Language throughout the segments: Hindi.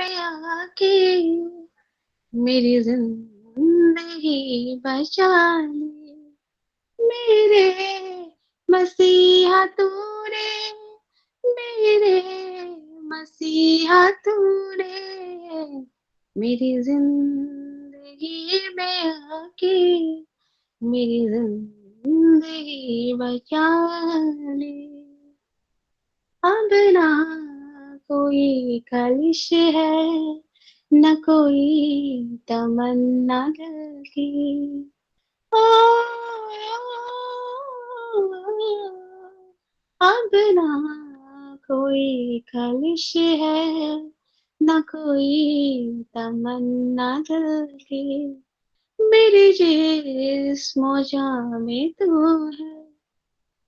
में आके मेरी जिंदगी बचा ले। मेरे मसीहा तूने, मेरे मसीहा तूने मेरी जिंदगी में आके मेरी जिंदगी बचा ले। अब ना कोई खलिश है, न कोई तमन्ना दिल की। ओ, अब ना कोई खलिश है, न कोई तमन्ना दिल की। मेरी जिस्मो जां में तू है,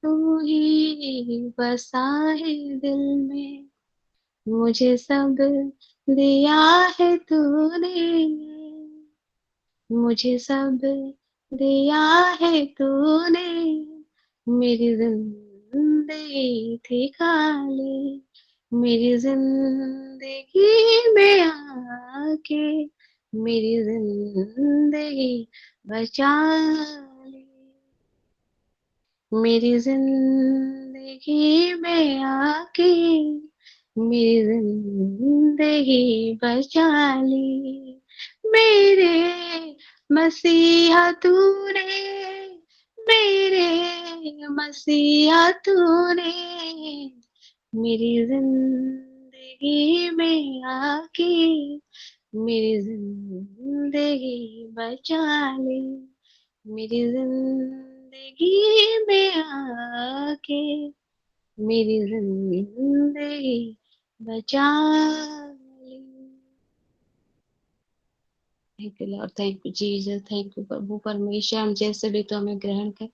तू ही बसा है दिल में। मुझे सब दिया है तूने, मुझे सब दिया है तूने। मेरी जिंदगी थी खाली, मेरी जिंदगी में आके मेरी जिंदगी बचा ली। मेरी जिंदगी में आके मेरी जिंदगी बचा ली। मेरे मसीहा तूने, मेरे मसीहा तूने मेरी जिंदगी में आके मेरी जिंदगी बचा ली। मेरी जिंदगी में आके मेरी जिंदगी बचा ली। Thank you lord, thank you Jesus, thank you प्रभु परमेश्वर। हम जैसे भी तो हमें ग्रहण कर।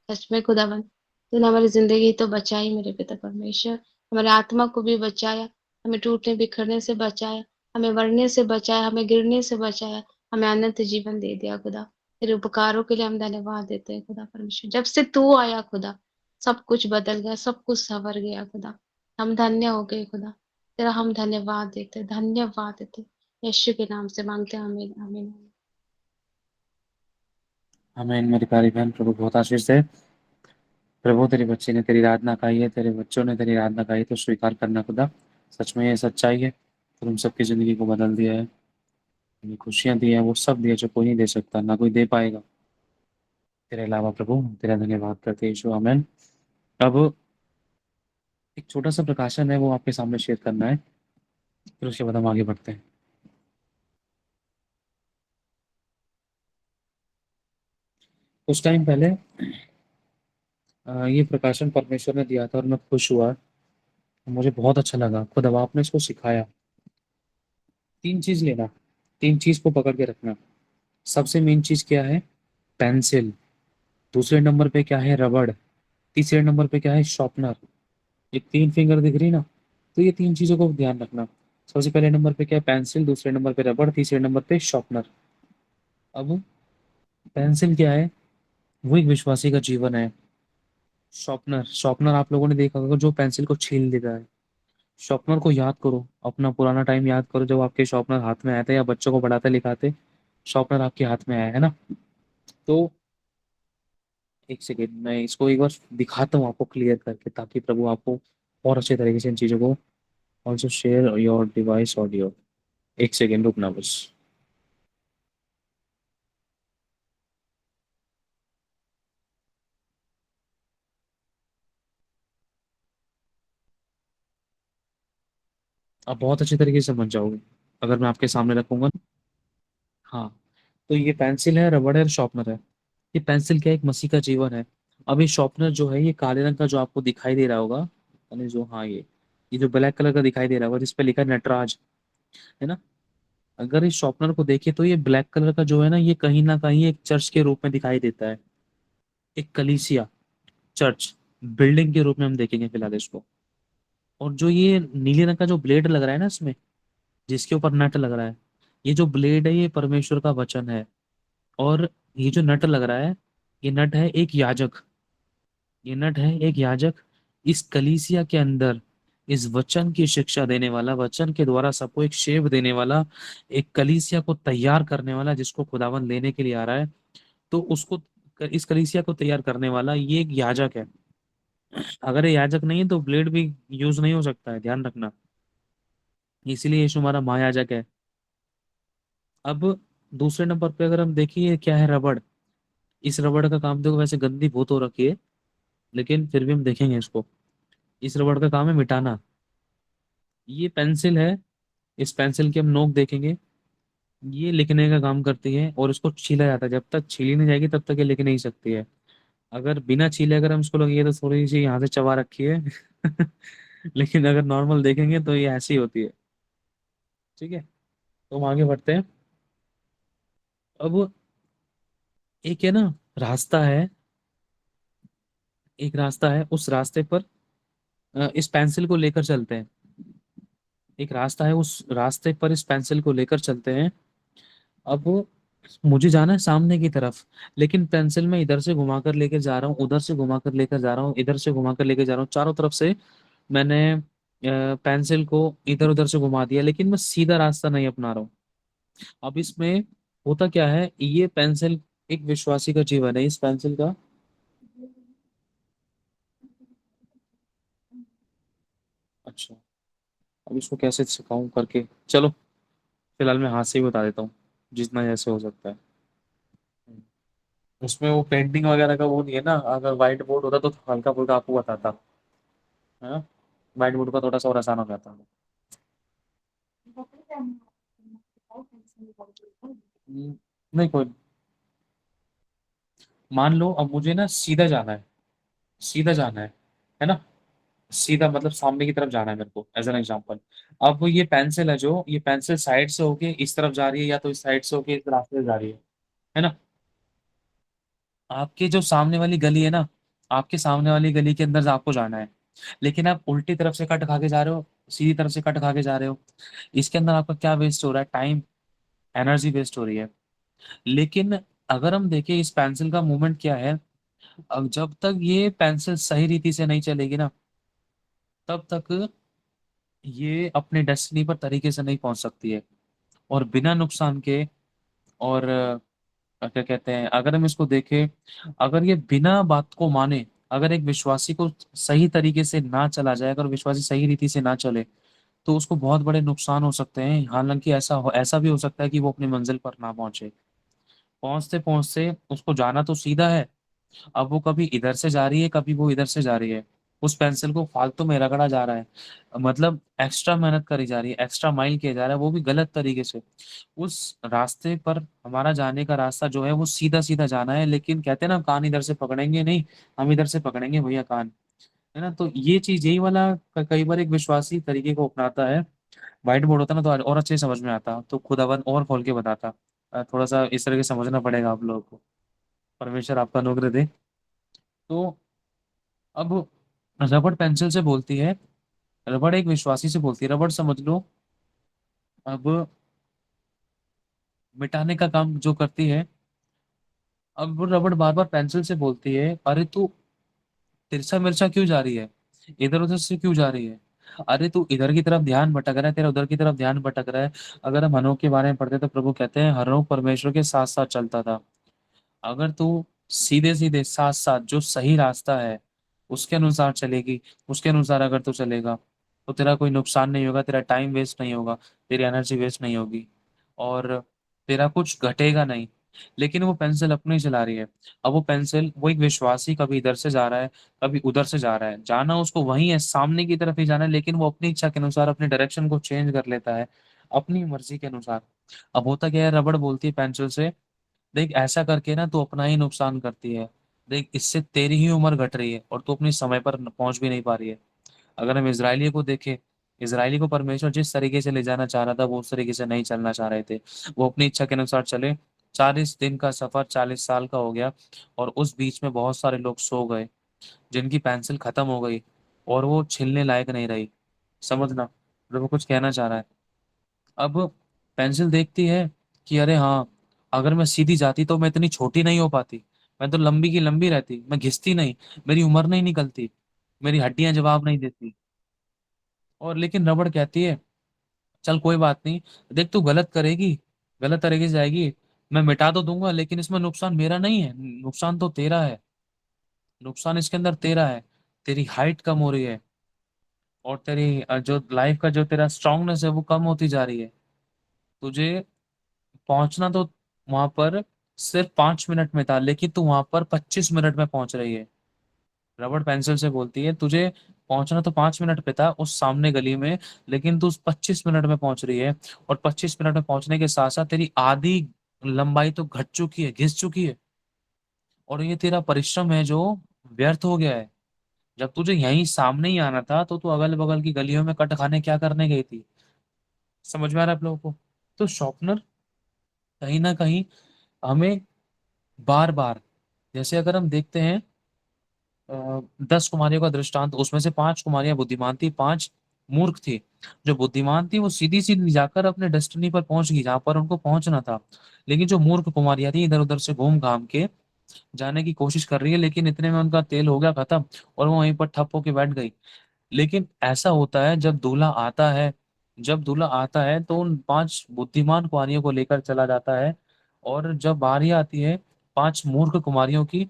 सच में खुदावन तूने हमारी जिंदगी तो बचाई मेरे पिता परमेश्वर। हमारे आत्मा को भी बचाया, हमें टूटने बिखरने से बचाया, हमें मरने से बचाया, हमें गिरने से बचाया, हमें अनंत जीवन दे दिया खुदा। तेरे उपकारों के लिए हम धन्यवाद देते हैं खुदा परमेश्वर। जब से तू आया खुदा, सब कुछ बदल गया, सब कुछ संवर गया खुदा। हम धन्य हो गए खुदा। तेरा हम धन्यवाद देते, धन्यवाद देते। यीशु के नाम से मांगते हैं, आमीन आमीन। हमें मेरी प्यारी बहन, प्रभु बहुत आशीष दे। प्रभु तेरी बच्ची ने तेरी आराधना गाई है, तेरे बच्चों ने तेरी आराधना गाई, तो स्वीकार करना खुदा। सच में ये सच्चाई है, तो तुम सबकी जिंदगी को बदल दिया है, ये खुशियां दी है, वो सब दिए जो कोई नहीं दे सकता, ना कोई दे पाएगा तेरे अलावा। प्रभु तेरा धन्यवाद करते हैं यीशु, आमेन। अब एक छोटा सा प्रकाशन है, वो आपके सामने शेयर करना है, फिर उसके बाद हम आगे बढ़ते हैं। कुछ टाइम पहले ये प्रकाशन परमेश्वर ने दिया था और मैं खुश हुआ, मुझे बहुत अच्छा लगा। खुद अब आपने इसको सिखाया, 3 चीज लेना, 3 चीज को पकड़ के रखना। सबसे मेन चीज क्या है? पेंसिल। दूसरे नंबर पे क्या है? रबड़। तीसरे नंबर पे क्या है? शॉर्पनर। ये 3 फिंगर दिख रही ना, तो ये 3 चीजों को ध्यान रखना। सबसे पहले नंबर पे क्या है? पेंसिल। दूसरे नंबर पे रबड़। तीसरे नंबर पे शॉर्पनर। अब पेंसिल क्या है? वो एक विश्वासी का जीवन है। शॉर्पनर, शॉर्पनर आप लोगों ने देखा होगा, जो पेंसिल को छील देता है। शॉर्पनर को याद करो, अपना पुराना टाइम याद करो, जब आपके शॉर्पनर हाथ में आए थे या बच्चों को पढ़ाते लिखाते शॉर्पनर आपके हाथ में आया है ना। तो एक सेकेंड, मैं इसको एक बार दिखाता हूँ आपको क्लियर करके, ताकि प्रभु आपको और अच्छे तरीके से इन चीज़ों को। Also share your device audio. एक सेकेंड रुकना बस। आप बहुत अच्छे तरीके से समझ जाओगे अगर मैं आपके सामने रखूंगा। हाँ, तो ये पेंसिल है, रबड़ है और शॉर्पनर है। ये पेंसिल क्या है? एक मसीह का जीवन है। अब ये शॉर्पनर जो है, ये काले रंग का जो आपको दिखाई दे रहा होगा, यानी जो, हाँ, ये जो ब्लैक कलर का दिखाई दे रहा होगा जिसपे लिखा है नटराज, है ना। अगर इस शॉर्पनर को देखें तो ये ब्लैक कलर का जो है ना, ये कहीं ना कहीं एक चर्च के रूप में दिखाई देता है। एक कलीसिया, चर्च, बिल्डिंग के रूप में हम देखेंगे फिलहाल इसको। और जो ये नीले रंग का जो ब्लेड लग रहा है ना इसमें, जिसके ऊपर नट लग रहा है, ये जो ब्लेड है ये परमेश्वर का वचन है। और ये जो नट लग रहा है, ये नट है एक याजक। ये नट है एक याजक। इस कलीसिया के अंदर, इस वचन की शिक्षा देने वाला, वचन के द्वारा सबको एक शेप देने वाला, एक कलीसिया को तैयार करने वाला, जिसको खुदावन लेने के लिए आ रहा है, तो उसको, इस कलीसिया को तैयार करने वाला ये एक याजक है। अगर ये याजक नहीं है तो ब्लेड भी यूज नहीं हो सकता है, ध्यान रखना। इसीलिए यीशु हमारा महायाजक है। अब दूसरे नंबर पे अगर हम देखिए क्या है, रबड़। इस रबड़ का काम देखो, वैसे गंदी बहुत हो रखी है, लेकिन फिर भी हम देखेंगे इसको। इस रबड़ का काम है मिटाना। ये पेंसिल है, इस पेंसिल की हम नोक देखेंगे, ये लिखने का काम करती है, और इसको छीला जाता है। जब तक छीली नहीं जाएगी तब तक ये लिख नहीं सकती है। अगर बिना छीले अगर हम इसको लगेंगे तो थोड़ी सी यहाँ से चबा रखी है लेकिन अगर नॉर्मल देखेंगे तो ये ऐसी होती है। ठीक है, तो हम आगे बढ़ते हैं। अब एक है ना, रास्ता है, एक रास्ता है, उस रास्ते पर इस पेंसिल को लेकर चलते हैं। एक रास्ता है, उस रास्ते पर इस पेंसिल को लेकर चलते हैं। अब मुझे जाना है सामने की तरफ, लेकिन पेंसिल में इधर से घुमाकर लेकर जा रहा हूँ, उधर से घुमाकर लेकर जा रहा हूँ, इधर से घुमाकर लेकर जा रहा हूँ, चारों तरफ से मैंने पेंसिल को इधर उधर से घुमा दिया, लेकिन मैं सीधा रास्ता नहीं अपना रहा हूँ। अब इसमें होता क्या है, ये पेंसिल एक विश्वासी का जीवन है, इस पेंसिल का। अच्छा, अब इसको कैसे सिखाऊं करके, चलो फिलहाल मैं हाथ से ही बता देता हूँ, जितना जैसे हो सकता है। उसमें वो पेंटिंग वगैरह का वो नहीं है ना, अगर व्हाइट बोर्ड होता तो हल्का फुल्का आपको बताता है ना। व्हाइट बोर्ड का थोड़ा सा और आसान हो जाता है। नहीं कोई, मान लो अब मुझे ना सीधा जाना है, सीधा जाना है ना, सीधा मतलब सामने की तरफ जाना है मेरे को, एज एन एग्जांपल। अब ये पेंसिल है, जो ये पेंसिल साइड से होके इस तरफ जा रही है, या तो इस साइड से होके इस रास्ते से जा रही है ना। आपके जो सामने वाली गली है ना, आपके सामने वाली गली के अंदर आपको जाना है, लेकिन आप उल्टी तरफ से कट खा के जा रहे हो, सीधी तरफ से कट खा के जा रहे हो। इसके अंदर आपका क्या वेस्ट हो रहा है, टाइम, एनर्जी वेस्ट हो रही है। लेकिन अगर हम देखें इस पेंसिल का मूवमेंट क्या है, अब जब तक ये पेंसिल सही रीति से नहीं चलेगी ना, तब तक ये अपने डेस्टिनी पर तरीके से नहीं पहुंच सकती है। और बिना नुकसान के, और क्या कहते हैं, अगर हम इसको देखें, अगर ये बिना बात को माने, अगर एक विश्वासी को सही तरीके से ना चला जाए, अगर विश्वासी सही रीति से ना चले, तो उसको बहुत बड़े नुकसान हो सकते हैं। हालांकि ऐसा भी हो सकता है कि वो अपनी मंजिल पर ना पहुंचे। पहुंचते पहुंचते उसको जाना तो सीधा है, अब वो कभी इधर से जा रही है, कभी वो इधर से जा रही है। उस पेंसिल को फालतू में रगड़ा जा रहा है, मतलब एक्स्ट्रा मेहनत करी जा रही है, एक्स्ट्रा माइल किया जा रहा है, वो भी गलत तरीके से। उस रास्ते पर हमारा जाने का रास्ता जो है वो सीधा सीधा जाना है, लेकिन कहते हैं ना, कान इधर से पकड़ेंगे नहीं, हम इधर से पकड़ेंगे भैया कान, है ना। तो ये चीज, यही वाला कई बार एक विश्वासी तरीके को अपनाता है। व्हाइट बोर्ड होता ना तो और अच्छे से समझ में आता, तो खुदावन और खोल के बताता। थोड़ा सा इस तरह के समझना पड़ेगा आप लोगों को। परमेश्वर आपका अनुग्रह दे। तो अब रबड़ पेंसिल से बोलती है, रबड़ एक विश्वासी से बोलती है, रबड़ समझ लो। अब मिटाने का काम जो करती है, अब वो रबड़ बार बार पेंसिल से बोलती है, अरे तू तिरछा मिर्चा क्यों जा रही है, इधर उधर से क्यों जा रही है, अरे तू इधर की तरफ ध्यान भटक रहा है, तेरा उधर की तरफ ध्यान भटक रहा है। अगर हम हनोक के बारे में पढ़ते तो प्रभु कहते हैं हनोक परमेश्वर के साथ साथ चलता था। अगर तू सीधे सीधे साथ साथ जो सही रास्ता है उसके अनुसार चलेगी, उसके अनुसार अगर तू चलेगा, तो तेरा कोई नुकसान नहीं होगा, तेरा टाइम वेस्ट नहीं होगा, तेरी एनर्जी वेस्ट नहीं होगी, और तेरा कुछ घटेगा नहीं। लेकिन वो पेंसिल अपनी चला रही है। अब वो पेंसिल, वो एक विश्वासी कभी इधर से जा रहा है, कभी उधर से जा रहा है, जाना उसको वही है, सामने की तरफ ही जाना है, लेकिन वो अपनी इच्छा के अनुसार अपने डायरेक्शन को चेंज कर लेता है, अपनी मर्जी के अनुसार। अब होता क्या है, रबड़ बोलती है पेंसिल से, देख ऐसा करके ना तू अपना ही नुकसान करती है, देख इससे तेरी ही उम्र घट रही है और तू अपनी समय पर पहुंच भी नहीं पा रही है। अगर हम इसराइली को देखें, इसराइली को परमेश्वर जिस तरीके से ले जाना चाह रहा था वो उस तरीके से नहीं चलना चाह रहे थे, वो अपनी इच्छा के अनुसार चले। 40 दिन का सफर 40 साल का हो गया, और उस बीच में बहुत सारे लोग सो गए, जिनकी पेंसिल खत्म हो गई, और वो छिलने लायक नहीं रही। समझना, तो वो कुछ कहना चाह रहा है। अब पेंसिल देखती है कि अरे हाँ, अगर मैं सीधी जाती तो मैं इतनी छोटी नहीं हो पाती, मैं तो लंबी की लंबी रहती, मैं घिसती नहीं, मेरी उम्र नहीं निकलती, मेरी हड्डियां जवाब नहीं देती। और लेकिन रबड़ कहती है चल कोई बात नहीं, देख तू गलत करेगी, गलत तरीके से जाएगी, मैं मिटा तो दूंगा, लेकिन इसमें नुकसान मेरा नहीं है, नुकसान तो तेरा है, नुकसान इसके अंदर तेरा है। तेरी हाइट कम हो रही है, और तेरी जो लाइफ का जो तेरा स्ट्रांगनेस है वो कम होती जा रही है। तुझे पहुंचना तो वहां पर सिर्फ 5 मिनट में था, लेकिन तू वहां पर 25 मिनट में पहुंच रही है। रबड़ पेंसिल से बोलती है तुझे पहुंचना तो 5 मिनट पे था उस सामने गली में, लेकिन तू 25 मिनट में पहुंच रही है। और 25 मिनट में पहुंचने के साथ साथ तेरी आधी लंबाई तो घट चुकी है, घिस चुकी है। और ये तेरा परिश्रम है जो व्यर्थ हो गया है। जब तुझे यहीं सामने ही आना था तो तू अगल बगल की गलियों में कट खाने क्या करने गई थी। समझ में आ रहा है आप लोगों को? तो शॉर्पनर कहीं ना कहीं हमें बार बार, जैसे अगर हम देखते हैं 10 कुमारियों का दृष्टांत, उसमें से 5 कुमारियां बुद्धिमान थी, 5 मूर्ख थी। जो बुद्धिमान थी वो सीधी सीधी जाकर अपने डेस्टिनी पर पहुंच गई जहां पर उनको पहुंचना था। लेकिन जो मूर्ख कुमारियां थी इधर उधर से घूम घाम के जाने की कोशिश कर रही है, लेकिन इतने में उनका तेल हो गया खत्म और वो वहीं पर ठप होके बैठ गई। लेकिन ऐसा होता है जब दूल्हा आता है, जब दूल्हा आता है तो उन 5 बुद्धिमान कुमारियों को लेकर चला जाता है। और जब बारी आती है 5 मूर्ख कुमारियों की,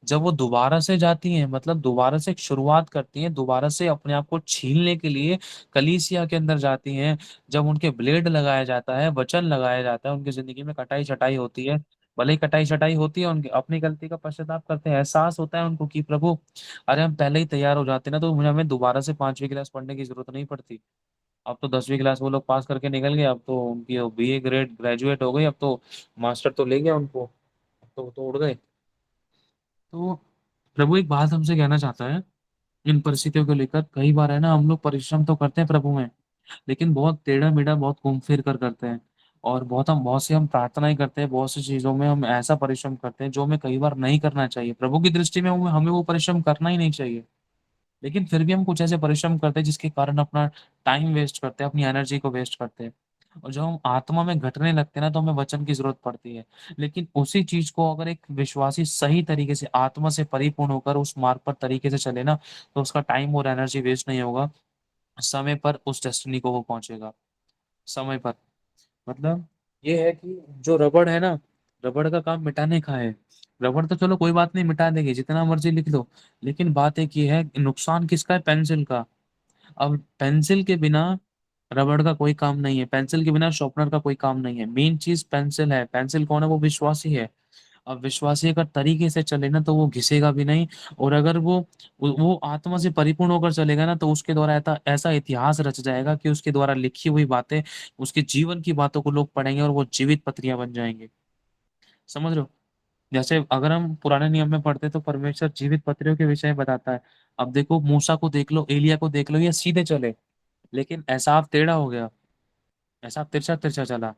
जब वो दोबारा से जाती हैं, मतलब दोबारा से एक शुरुआत करती हैं, दोबारा से अपने आप को छीलने के लिए कलीसिया के अंदर जाती हैं, जब उनके ब्लेड लगाया जाता है, वचन लगाया जाता है, उनकी जिंदगी में कटाई छटाई होती है, भले ही कटाई छटाई होती है, उनकी अपनी गलती का पश्चाताप करते हैं, एहसास होता है उनको कि प्रभु अरे हम पहले ही तैयार हो जाते ना तो मुझे हमें दोबारा से 5वीं क्लास पढ़ने की जरूरत नहीं पड़ती। अब तो 10वीं क्लास वो लोग पास करके निकल गए, अब तो उनकी बीए ग्रेड ग्रेजुएट हो गई, अब तो मास्टर तो ले गया उनको, अब तो वो तो उड़ गए। तो प्रभु एक बात हमसे कहना चाहता है इन परिस्थितियों को लेकर। कई बार है ना हम लोग परिश्रम तो करते हैं प्रभु में, लेकिन बहुत टेढ़ा मेढ़ा, बहुत घूम फिर कर करते हैं। और बहुत सी हम प्रार्थनाएं करते हैं, बहुत सी चीजों में हम ऐसा परिश्रम करते हैं जो हमें कई बार नहीं करना चाहिए, प्रभु की दृष्टि में हमें वो परिश्रम करना ही नहीं चाहिए। लेकिन फिर भी हम कुछ ऐसे परिश्रम करते हैं जिसके कारण अपना टाइम वेस्ट करते हैं, अपनी एनर्जी को वेस्ट करते हैं। और जब हम आत्मा में घटने लगते हैं ना तो हमें वचन की जरूरत पड़ती है। लेकिन उसी चीज को अगर एक विश्वासी सही तरीके से आत्मा से परिपूर्ण होकर उस मार्ग पर तरीके से चले ना, तो उसका टाइम और एनर्जी वेस्ट नहीं होगा, समय पर उस डेस्टिनी को वो पहुंचेगा, समय पर। मतलब ये है कि जो रबड़ है ना, रबड़ का काम मिटाने का है। रबड़ तो चलो कोई बात नहीं, मिटा देगी जितना मर्जी लिख लो, लेकिन बात एक ये है नुकसान किसका है, पेंसिल का। अब पेंसिल के बिना रबड़ का कोई काम नहीं है, पेंसिल के बिना शॉर्पनर का कोई काम नहीं है। मेन चीज पेंसिल है, पेंसिल कौन है, वो विश्वासी है। अब विश्वासी अगर तरीके से चले ना तो वो घिसेगा भी नहीं। और अगर वो आत्मा से परिपूर्ण होकर चलेगा ना तो उसके द्वारा ऐसा ऐसा इतिहास रच जाएगा कि उसके द्वारा लिखी हुई बातें, उसके जीवन की बातों को लोग पढ़ेंगे और वो जीवित पत्रियां बन जाएंगे। समझ रहे हो? जैसे अगर हम पुराने नियम में पढ़ते तो परमेश्वर जीवित पत्रियों के विषय में बताता है। अब देखो मूसा को देख लो, एलिया को देख लो, ये सीधे चले, लेकिन एसाव टेढ़ा हो गया, एसाव तिरछा तिरछा चला।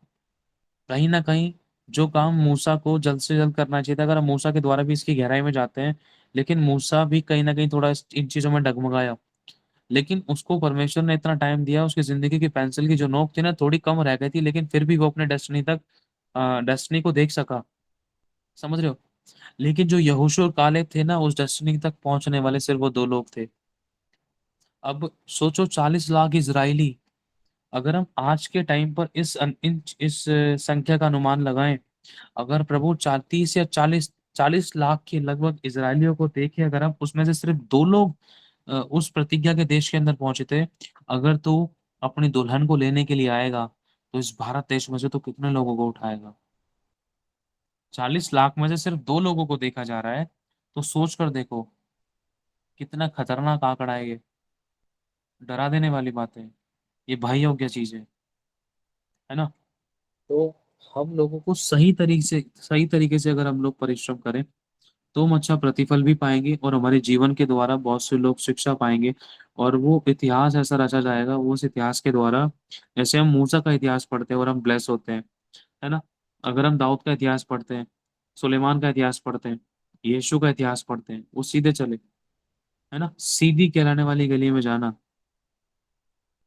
कहीं ना कहीं जो काम मूसा को जल्द से जल्द करना चाहिए था, अगर हम मूसा के द्वारा भी इसकी गहराई में जाते हैं, लेकिन मूसा भी कहीं ना कहीं थोड़ा इन चीजों में डगमगाया। लेकिन उसको परमेश्वर ने इतना टाइम दिया, उसकी जिंदगी की पेंसिल की जो नोक थी ना थोड़ी कम रह गई थी, लेकिन फिर भी वो अपने डेस्टिनी को देख सका। समझ रहे हो? लेकिन जो यहोशू और कालेब थे ना, उस डेस्टिनी तक पहुंचने वाले सिर्फ वो 2 लोग थे। अब सोचो 40 लाख इजरायली, अगर हम आज के टाइम पर इस संख्या का अनुमान लगाएं, अगर प्रभु 30 या 40 लाख के लगभग इसराइलियों को देखे, अगर हम उसमें से सिर्फ 2 लोग उस प्रतिज्ञा के देश के अंदर पहुंचे थे, अगर तू अपनी दुल्हन को लेने के लिए आएगा तो इस भारत देश में से तो कितने लोगों को उठाएगा? 40 लाख में से सिर्फ 2 लोगों को देखा जा रहा है, तो सोच कर देखो कितना खतरनाक आंकड़ा है ये। डरा देने वाली बात है, ये भाई हो क्या चीज है ना? तो हम लोगों को सही तरीके से अगर हम लोग परिश्रम करें तो हम अच्छा प्रतिफल भी पाएंगे, और हमारे जीवन के द्वारा बहुत से लोग शिक्षा पाएंगे। और वो इतिहास ऐसा रचा जाएगा, वो उस इतिहास के द्वारा, जैसे हम मूसा का इतिहास पढ़ते हैं और हम ब्लेस होते हैं, है ना? अगर हम दाऊद का इतिहास पढ़ते हैं, सुलेमान का इतिहास पढ़ते हैं, यीशु का इतिहास पढ़ते हैं, वो सीधे चले, है ना, सीधी कहलाने वाली गली में जाना।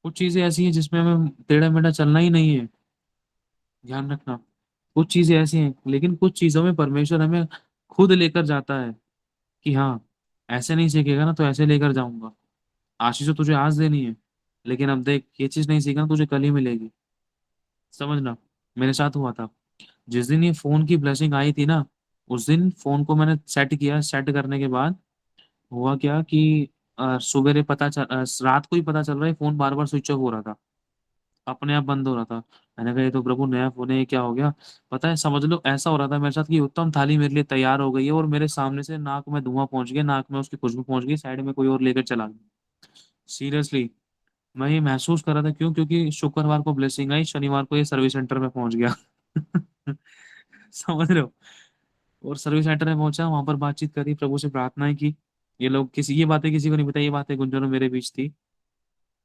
कुछ चीजें ऐसी हैं जिसमें हमें टेढ़ा मेढ़ा चलना ही नहीं है, ध्यान रखना। कुछ चीजें ऐसी हैं, लेकिन कुछ चीजों में परमेश्वर हमें खुद लेकर जाता है कि हाँ, ऐसे नहीं सीखेगा ना तो ऐसे लेकर जाऊंगा, आशीष तो तुझे आज देनी है। लेकिन अब देख, ये चीज नहीं सीखना, तुझे कल ही मिलेगी, समझना। मेरे साथ हुआ था, जिस दिन ये फोन की ब्लेसिंग आई थी ना, उस दिन फोन को मैंने सेट किया। सेट करने के बाद हुआ क्या कि सवेरे रात को ही पता चल रहा है फोन बार बार स्विच ऑफ हो रहा था, अपने आप बंद हो रहा था। मैंने कहा ये तो प्रभु नया फोन है, ये क्या हो गया। पता है, समझ लो ऐसा हो रहा था मेरे साथ कि उत्तम थाली मेरे लिए तैयार हो गई है, और मेरे सामने से नाक में धुआं पहुंच गया, नाक में उसकी खुशबू पहुंच गई, साइड में कोई और लेकर चला गया। सीरियसली, मैं ये महसूस कर रहा था, क्यों? क्योंकि शुक्रवार को ब्लेसिंग आई, शनिवार को ये सर्विस सेंटर में पहुंच गया। समझ रहे हो? और सर्विस सेंटर में पहुंचा, वहां पर बातचीत करी, प्रभु से प्रार्थनाएं की। ये लोग किसी, ये बातें किसी को नहीं बताई, ये बातें गुंजन और मेरे बीच थी।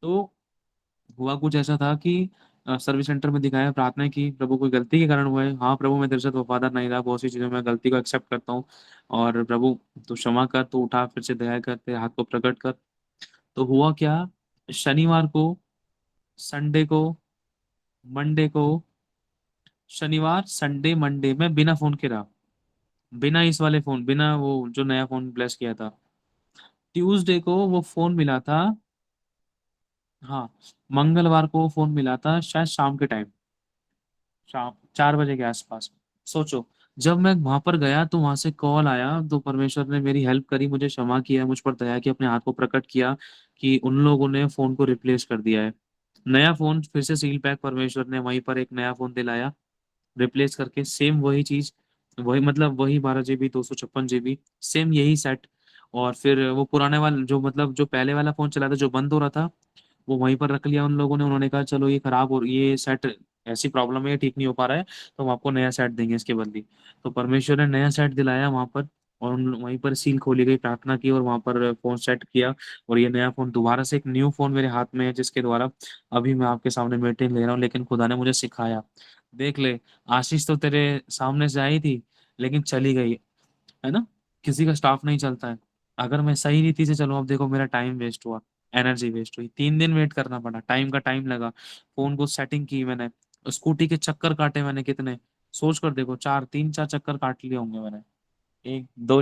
तो हुआ कुछ ऐसा था कि सर्विस सेंटर में दिखाया, प्रार्थना की, प्रभु कोई गलती के कारण हुआ है? हाँ प्रभु, मैं तेरे साथ वफादार नहीं रहा, बहुत सी चीजों में गलती को एक्सेप्ट करता हूँ, और प्रभु तू क्षमा कर, तू उठा, फिर से दया कर, तेरे हाथ को प्रकट कर। तो हुआ क्या, शनिवार को, संडे को, मंडे को, शनिवार संडे मंडे मैं बिना फोन के रहा, बिना इस वाले फोन, बिना वो जो नया फोन ब्लेस किया था। ट्यूसडे को वो फोन मिला था। हाँ, मंगलवार को फोन मिला था, शायद शाम के टाइम, शाम 4 बजे के आसपास। सोचो, जब मैं वहां पर गया तो वहां से कॉल आया, तो परमेश्वर ने मेरी हेल्प करी, मुझे क्षमा किया, मुझ पर दया की, अपने हाथ को प्रकट किया कि उन लोगों ने फोन को रिप्लेस कर दिया है। नया फोन फिर से सील पैक, परमेश्वर ने वहीं पर एक नया फोन दिलाया, रिप्लेस करके, सेम वही चीज, वही मतलब वही 12 GB 256 GB, सेम यही सेट। और फिर वो पुराने वाला जो, मतलब जो पहले वाला फोन चला था जो बंद हो रहा था, वो वहीं पर रख लिया उन लोगों ने। उन्होंने कहा चलो ये खराब हो, ये सेट ऐसी प्रॉब्लम है, ये ठीक नहीं हो पा रहा है, तो हम आपको नया सेट देंगे इसके बदले। तो परमेश्वर ने नया सेट दिलाया वहां पर, और वहीं पर सील खोली गई, प्रार्थना की, और वहां पर फोन सेट किया। और ये नया फोन दोबारा से, एक न्यू फोन मेरे हाथ में है, जिसके द्वारा अभी मैं आपके सामने मीटिंग ले रहा हूँ। लेकिन खुदा ने मुझे सिखाया, देख ले, आशीष तो तेरे सामने से आई थी, लेकिन चली गई, है ना? किसी का स्टाफ नहीं चलता है। अगर मैं सही रीति से चलूं, अब देखो मेरा टाइम वेस्ट हुआ, एनर्जी वेस्ट हुई, 3 दिन वेट करना पड़ा, टाइम का टाइम लगा, फोन को सेटिंग की मैंने, स्कूटी के चक्कर काटे मैंने कितने, सोच कर देखो, 3-4 चक्कर काट लिए होंगे मैंने। 1-2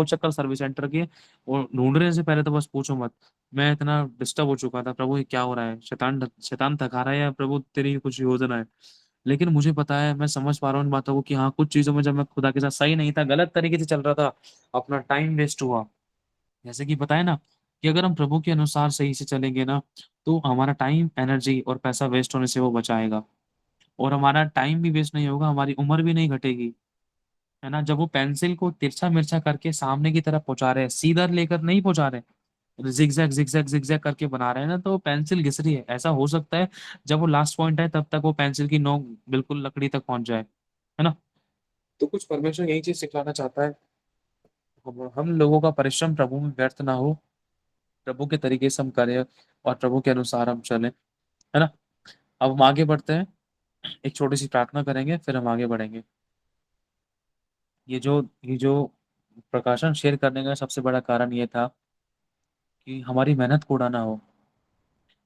चक्कर सर्विस सेंटर के, और ढूंढने से पहले तो बस पूछो मत। मैं इतना डिस्टर्ब हो चुका था, प्रभु ये क्या हो रहा है, शैतान थका रहा है, या प्रभु तेरी कुछ योजना है? लेकिन मुझे पता है, मैं समझ पा रहा हूँ इन बातों को, कि हाँ कुछ चीजों में जब मैं खुदा के साथ सही नहीं था, गलत तरीके से चल रहा था, अपना टाइम वेस्ट हुआ। जैसे कि बताया ना, कि अगर हम प्रभु के अनुसार सही से चलेंगे ना, तो हमारा टाइम, एनर्जी और पैसा वेस्ट होने से वो बचाएगा। और हमारा टाइम भी वेस्ट नहीं होगा, हमारी उम्र भी नहीं घटेगी, है ना? जब वो पेंसिल को तिरछा मिर्चा करके सामने की तरफ पहुंचा रहे हैं, सीधा लेकर नहीं पहुंचा रहे, जिगजैग जिगजैग जिगजैग करके बना रहे हैं ना, तो पेंसिल घिस रही है। ऐसा हो सकता है जब वो लास्ट पॉइंट है, तब तक वो पेंसिल की नोक बिल्कुल लकड़ी तक पहुंच जाए, है ना? तो कुछ परमेश्वर यही चीज सिखाना चाहता है, हम लोगों का परिश्रम प्रभु में व्यर्थ ना हो, प्रभु के तरीके से हम करें, और प्रभु के अनुसार हम चलें, है ना? अब हम आगे बढ़ते हैं, एक छोटी सी प्रार्थना करेंगे, फिर हम आगे बढ़ेंगे। ये जो प्रकाशन शेयर करने का सबसे बड़ा कारण ये था कि हमारी मेहनत को उड़ाना हो।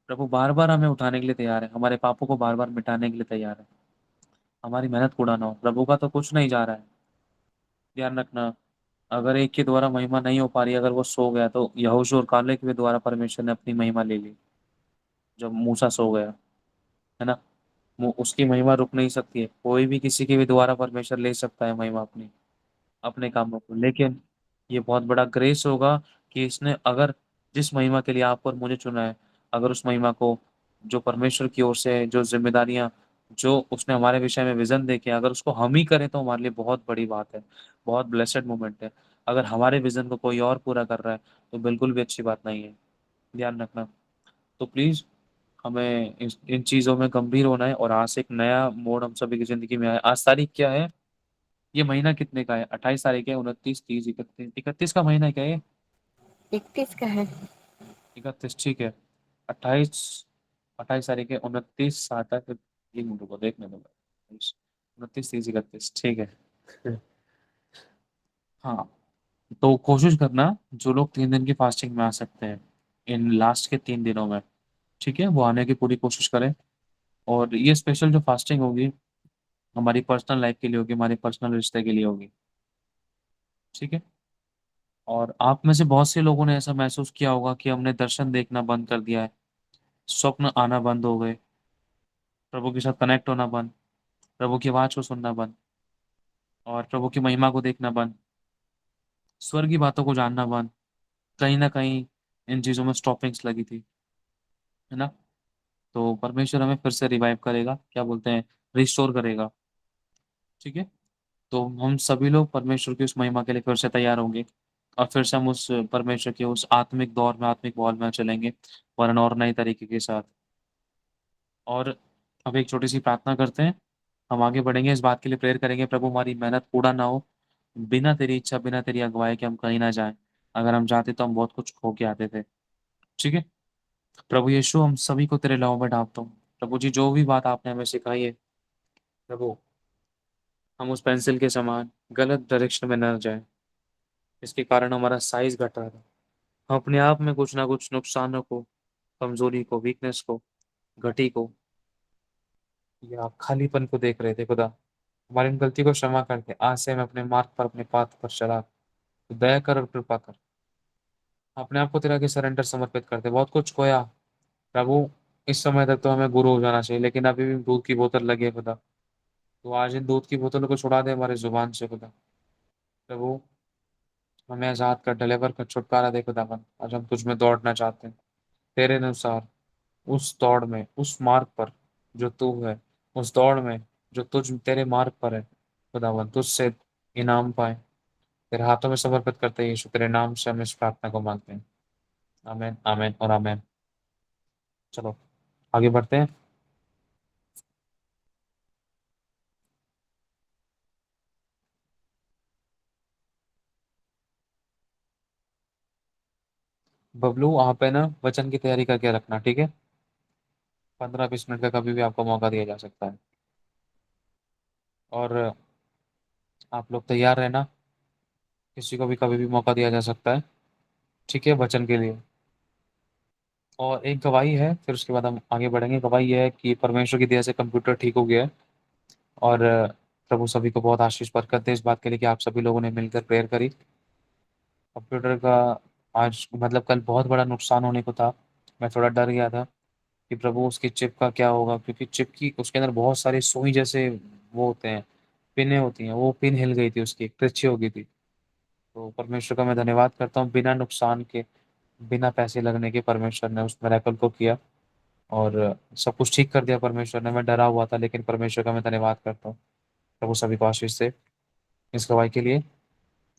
प्रभु बार बार हमें उठाने के लिए तैयार है, हमारे पापों को बार बार मिटाने के लिए तैयार है, हमारी मेहनत को उड़ाना हो। प्रभु का तो कुछ नहीं जा रहा है, ध्यान रखना। अगर एक के द्वारा महिमा नहीं हो पा रही, अगर वो सो गया, तो यहोशू और काले के द्वारा परमेश्वर ने अपनी महिमा ले ली। जब मूसा सो गया, है ना, वो उसकी महिमा रुक नहीं सकती है, कोई भी किसी के भी द्वारा परमेश्वर ले सकता है महिमा अपनी, अपने कामों को। लेकिन ये बहुत बड़ा ग्रेस होगा कि इसने अगर जिस महिमा के लिए आप और मुझे चुना है, अगर उस महिमा को, जो परमेश्वर की ओर से जो जिम्मेदारियां, जो उसने हमारे विषय में विजन देखे, अगर उसको हम ही करें, तो हमारे लिए बहुत बड़ी बात है, बहुत ब्लेसेड मोमेंट है। अगर हमारे विजन को कोई और पूरा कर रहा है, तो बिल्कुल भी अच्छी बात नहीं है, ध्यान रखना। तो प्लीज, हमें इन चीजों में गंभीर होना है, और आज से एक नया मोड़ हम सभी की जिंदगी में आए। आज तारीख क्या है? ये महीना कितने का है? 28 तारीख है, 29, 30, 31, 31 का महीना है क्या ये? 21 का है। 31, ठीक है। 28, 28 तारीख है, 29, 7 तक, 1 मिनट को देखने दो, 29, 30, 31, ठीक है। हाँ, तो कोशिश करना, जो लोग 3 दिन की फास्टिंग में आ सकते हैं इन लास्ट के 3 दिनों में, ठीक है, वो आने की पूरी कोशिश करें। और ये स्पेशल जो फास्टिंग होगी, हमारी पर्सनल लाइफ के लिए होगी, हमारे पर्सनल रिश्ते के लिए होगी, ठीक है। और आप में से बहुत से लोगों ने ऐसा महसूस किया होगा कि हमने दर्शन देखना बंद कर दिया है, स्वप्न आना बंद हो गए, प्रभु के साथ कनेक्ट होना बंद, प्रभु की आवाज को सुनना बंद, और प्रभु की महिमा को देखना बंद, स्वर्ग की बातों को जानना बंद। कहीं ना कहीं इन चीजों में स्टॉपिंग्स लगी थी, है ना। तो परमेश्वर हमें फिर से रिवाइव करेगा, क्या बोलते हैं, रिस्टोर करेगा। ठीक है। तो हम सभी लोग परमेश्वर की उस महिमा के लिए फिर से तैयार होंगे, और फिर से हम उस परमेश्वर के उस आत्मिक दौर में, आत्मिक बॉल में चलेंगे, वरन और नए तरीके के साथ। और अब एक छोटी सी प्रार्थना करते हैं, हम आगे बढ़ेंगे, इस बात के लिए प्रेयर करेंगे, प्रभु हमारी मेहनत पूरा ना हो, बिना तेरी इच्छा, बिना तेरी अगुवाई के हम कहीं ना जाएं। अगर हम जाते तो हम बहुत कुछ खो के आते थे। ठीक है। प्रभु यीशु, हम सभी को तेरे लहू में डालता हूँ। प्रभु जी, जो भी बात आपने हमें सिखाई है प्रभु, हम उस पेंसिल के समान गलत डायरेक्शन में न जाए, इसके कारण हमारा साइज घट रहा था। हम अपने आप में कुछ ना कुछ नुकसानों को, कमजोरी को, वीकनेस को, घटी को, या खालीपन को देख रहे थे खुदा। हमारी इन गलती को क्षमा करके आज से मैं अपने मार्ग पर, अपने पाथ पर चला, तो दया कर और कृपा कर। अपने आप को तेरा के सरेंडर समर्पित करते, बहुत कुछ खोया प्रभु। इस समय तक तो हमें गुरु हो जाना चाहिए, लेकिन अभी भी दूध की बोतल लगी है खुदा। तो आज इन दूध की बोतलों को छुड़ा दे हमारे जुबान से खुदा। प्रभु हमें आजाद कर, डिलीवर कर, छुटकारा दे खुदावन। आज हम तुझ में दौड़ना चाहते हैं, तेरे अनुसार, उस दौड़ में, उस मार्ग पर जो तू है, उस दौड़ में जो तुझ तेरे मार्ग पर है खुदावन, तुझसे इनाम पाए। तेरे हाथों में समर्पित करते हैं यीशु, तेरे नाम से हम इस प्रार्थना को मांगते हैं। आमीन, आमीन और आमीन। चलो आगे बढ़ते हैं। बबलू, वहां पे ना वचन की तैयारी करके रखना, ठीक है। 15-20 मिनट का कभी भी आपको मौका दिया जा सकता है, और आप लोग तैयार रहना, किसी को भी कभी भी मौका दिया जा सकता है, ठीक है, वचन के लिए। और एक गवाही है, फिर उसके बाद हम आगे बढ़ेंगे। गवाही यह है कि परमेश्वर की दया से कंप्यूटर ठीक हो गया है, और प्रभु सभी को बहुत आशीष बरकत दे, इस बात के लिए कि आप सभी लोगों ने मिलकर प्रेयर करी। कंप्यूटर का आज मतलब कल बहुत बड़ा नुकसान होने को था। मैं थोड़ा डर गया था कि प्रभु उसकी चिप का क्या होगा, क्योंकि चिप की, उसके अंदर बहुत सारे सुई जैसे वो होते हैं, पिनें होती हैं, वो पिन हिल गई थी, उसकी तिरछी हो गई थी। तो परमेश्वर का मैं धन्यवाद करता हूँ, बिना नुकसान के, बिना पैसे लगने के परमेश्वर ने उस मेरेकल को किया, और सब कुछ ठीक कर दिया परमेश्वर ने। मैं डरा हुआ था, लेकिन परमेश्वर का मैं धन्यवाद करता हूँ। प्रभु सभी को आशीष से इस गवाही के लिए।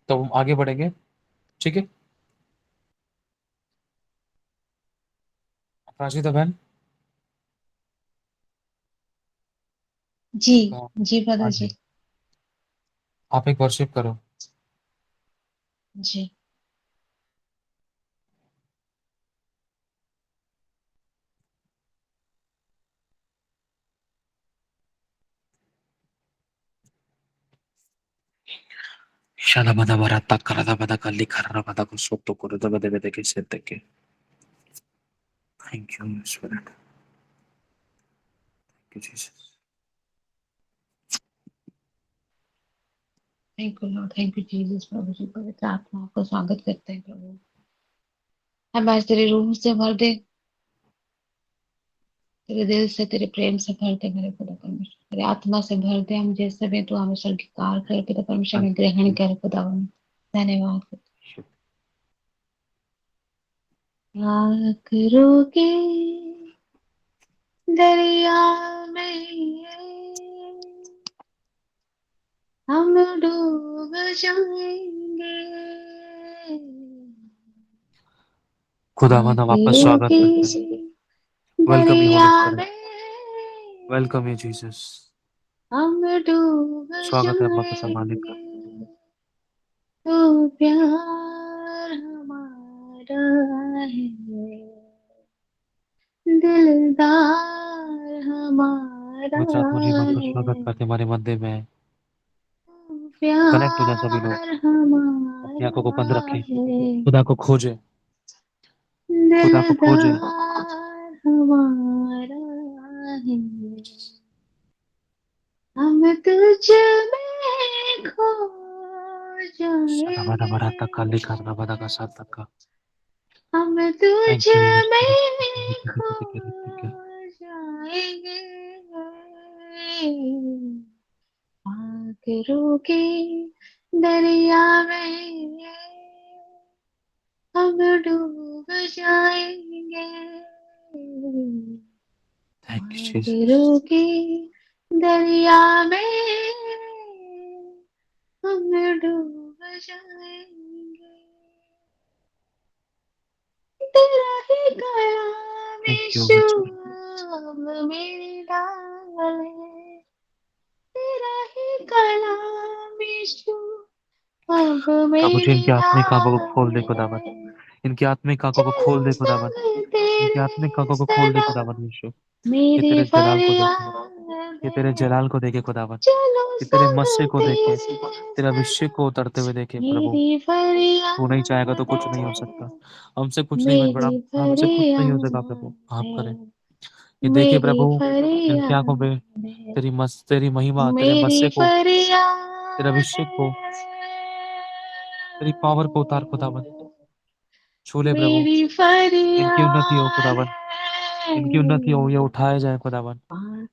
तो हम आगे बढ़ेंगे, ठीक है। अपराजिता बहन, जी। तो जी हाँ ब्रदर जी। जी, आप एक वर्शिप करो। जी। Shada bada barata karada bada kali karada bada kusoto kuruda bada bada kiseteke. Thank you, Spirit. Thank you, Jesus. Thank you lord, thank you Jesus. प्रभु जी पवित्र आत्मा आपका स्वागत करते हैं प्रभु। हम आज तेरे रूह से भर दे, तेरे दिल से, तेरे प्रेम से भर दे मेरे खुदा परमेश्वर। तेरे आत्मा से भर दे, हम जैसे भी तू हमें स्वीकार कर पिता परमेश्वर Thank में ग्रहण you. कर खुदा। धन्यवाद। आँख रोके दरिया में हम डूब जाएंगे। खुदावन, हम आपका आंखों स्वागत करते हैं। की वेलकम यू दरिया होली स्पिरिट। में वेलकम यू जीसस। हम डूब स्वागत है आपका मालिक का। जाएंगे। तो प्यार हमारा है, दिलदार हमारा पवित्र आत्मा जी, हम आपका स्वागत है। करते हैं हमारे मंदिर में। तो कनेक्ट हो जाए सभी लोग, प्यार अपनी आंखों को बंद हमारा रखें, है, खुदा को खोजे, खुदा को खोजे। दिलदार हमारा है। हम तुझ में खो शदा बदा जाएंगे। बराता काली करना बदा का साथ तक का। हम थैंक तुझ यू होली स्पिरिट। में खो जाएंगे, आखिरों के दरिया में हम डूब जाएंगे, थैंक यू जीसस। आखिरों के दरिया में हम डूब जाएंगे। तेरा ही कलाम थैंक यू यीशु होली स्पिरिट। अब मेरी ढाल है, तेरा ही कलाम यीशु अब प्रभु जी मेरी इनकी आत्मिक आंखों को खोल दे ढाल खुदावन। है। इनकी आत्मिक आंखों को खोल चलूं दे खुदावन। संग इनकी तेरे आत्मिक आंखों को खोल दे सदा, खुदावन यीशु। ये मेरी तेरे जलाल को देखे। फरियाद ये तेरे है। जलाल को देखे खुदावन। चलूं ये तेरे संग मस्से को देखे। तेरे तेरा सदा, अभिषेक को उतरते हुए देखे प्रभु। मेरी तू नहीं चाहेगा तो फरियाद कुछ नहीं हो सकता। है, हमसे कुछ नहीं बन पड़ा। मेरी हमसे कुछ नहीं हो सका फरियाद प्रभु, आप है, करें। ये देखिए मेरी प्रभु, इनकी आंखों फरियाद पे है, तेरी महिमा, तेरे मेरी मस्से को, तेरे फरियाद अभिषेक को, तेरी पावर को उतार खुदावन। है, छू ले प्रभु। मेरी इनकी उन्नति हो फरियाद खुदावन। है, इनकी उन्नति हो, ये उठाए जाए खुदावन।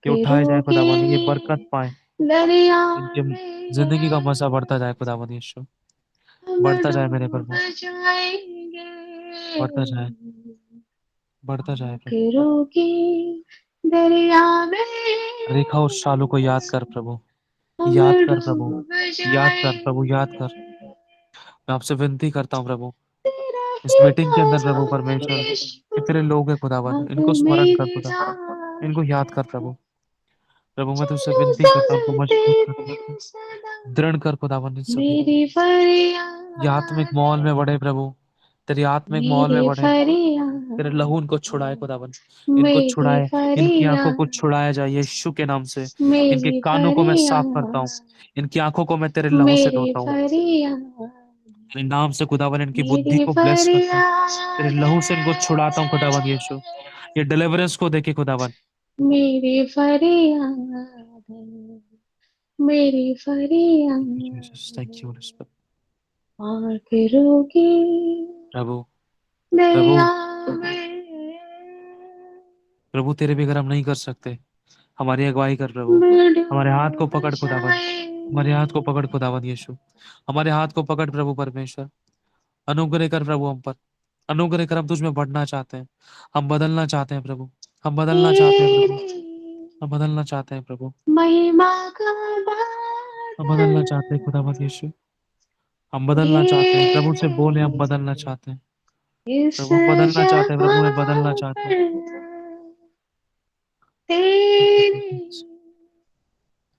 ये उठाए आखिरों जाए के खुदावन, ये बरकत पाए। दरिया इनके में जिंदगी का मजा बढ़ता जाए खुदावन यीशु। हम बढ़ता जाए मेरे डूब प्रभु। जाएंगे, बढ़ता जाए। बढ़ता जाए प्रभु। आखिरों के दरिया में रेखा और शालू को याद कर प्रभु। हम याद कर प्रभु। डूब याद कर प्रभु, याद कर। जाएंगे, मैं आपसे विनती करता हूँ प्रभु, तेरा इस ही मीटिंग के अंदर प्रभु नाम परमेश्वर, यीशु ये तेरे लोग है खुदावन, अब इनको स्मरण कर मेरी खुदा। जान इनको याद कर है। प्रभु। प्रभु मैं तुझसे चलो विनती करता हूँ, संग उनको मजबूत कर तेरे प्रभु। सदा, दृढ़ कर खुदावन इन सभी को। मेरी ये आत्मिक फरियाद माहौल में है, बढ़े प्रभु। तेरी आत्मिक माहौल में मेरी बढ़े। तेरे फरियाद, लहू इनको छुड़ाए खुदावन। इनको मेरी छुड़ाए। इनकी आंखों को फरियाद, छुड़ाया जाए यीशु के नाम से। इनके मेरी कानों को मैं साफ करता हूँ। फरियाद, इनकी आंखों को मैं तेरे लहू से मेरी धोता हूँ। फरियाद, तेरे नाम से खुदावन इनकी बुद्धि मेरी को ब्लेस करता हूँ। तेरे फरियाद लहू से इनको छुड़ाता हूँ खुदावन है, यीशु। ये डिलीवरेंस को देखे खुदावन। मेरी फरियाद है, मेरी थैंक यू फरियाद जीसस, थैंक यू होली है, स्पिरिट। और फिरोगी प्रभु। प्रभु। दरिया में प्रभु तेरे बगैर हम नहीं कर सकते। हमारी अगुवाई कर प्रभु। मैं हमारे हाथ को डूब पकड़ खुदावन। हमारे हाथ को जाएंगे, पकड़ खुदावन यीशु। हमारे हाथ को पकड़ प्रभु परमेश्वर। अनुग्रह कर प्रभु हम पर। अनुग्रह कर, हम तुझ में बढ़ना चाहते हैं। हम बदलना चाहते हैं प्रभु। हम बदलना चाहते हैं प्रभु। तेरी हम बदलना चाहते हैं प्रभु। महिमा का हम बादल बदलना चाहते हैं खुदावन यीशु। हम बदलना चाहते हैं प्रभु से घेरे बोले, हम बदलना चाहते हैं। इस प्रभु हम बदलना चाहते हैं, प्रभु जगह मैं बदलना चाहता हूँ। पर तेरी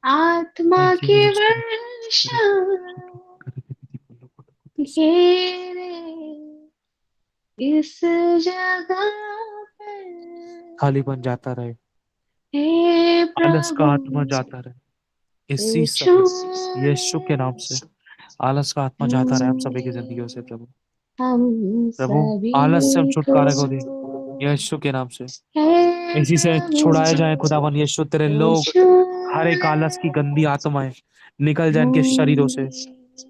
आत्मा थैंक यू की होली स्पिरिट। वर्षा घेरे इस जगह पर, खालीपन जाता रहे। हे आलस का प्रभु आत्मा जाता रहे इसी तू समय यीशु के नाम से। छूए आलस का आत्मा जाता रहे हम सभी की जिंदगियों से प्रभु। हम प्रभु आलस से हम सभी को, छुटकारा को दे यीशु के नाम से। हे इसी से प्रभु छुड़ाए जाए खुदावन यीशु तेरे तू लोग। हर एक आलस की गंदी आत्माएं निकल जाए इनके शरीरों से। छूए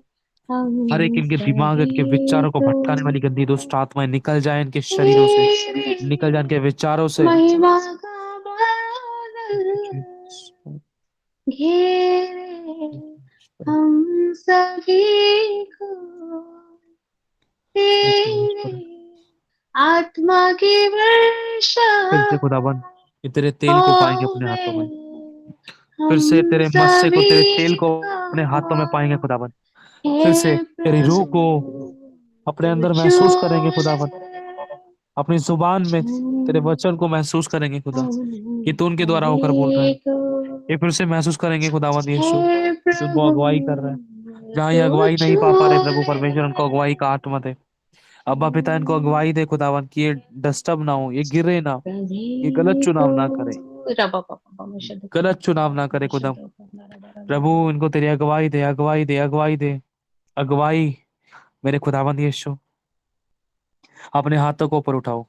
हम हर एक इनके दिमाग, इनके सभी विचारों को को, भटकाने वाली गंदी दुष्ट आत्माएं निकल जाए इनके शरीरों से। तेरी निकल जाए इनके विचारों से। महिमा का बादल घेरे हम सभी को, तेरे आत्मा की वर्षा फिर से खुदावन ये तेरे तेल को पाएंगे अपने हाथों होवे में। फिर हम से तेरे मस्से को, तेरे तेल सभी को अपने हाथों में पाएंगे को, खुदावन। फिर से हे तेरी रूह को प्रभु अपने तू अंदर महसूस करेंगे खुदावन। छूए अपनी जुबान में तेरे हम वचन को महसूस करेंगे खुदा, कि तू उनके द्वारा होकर बोल रहा है। सभी को, ये फिर से महसूस करेंगे खुदावन यीशु हे कि उनको प्रभु अगुवाई कर रहा है। जहाँ ये तू अगुवाई नहीं पा रहे प्रभु छूए परमेश्वर, उनको अगुवाई का आत्मा दे। अब्बा पिता इनको अगुवाई दे खुदावन, कि ये डिस्टर्ब ना हो, ये गिरे ना, ये गलत सभी को, चुनाव ना करे। रबा पापा मशद गलत करके चुनाव ना करे खुदा। मशद प्रभु इनको तेरी अगुवाई दे, अगुवाई दे, अगुवाई दे। अगुवाई मेरे खुदावंद यीशु। अपने हाथों को ऊपर उठाओ।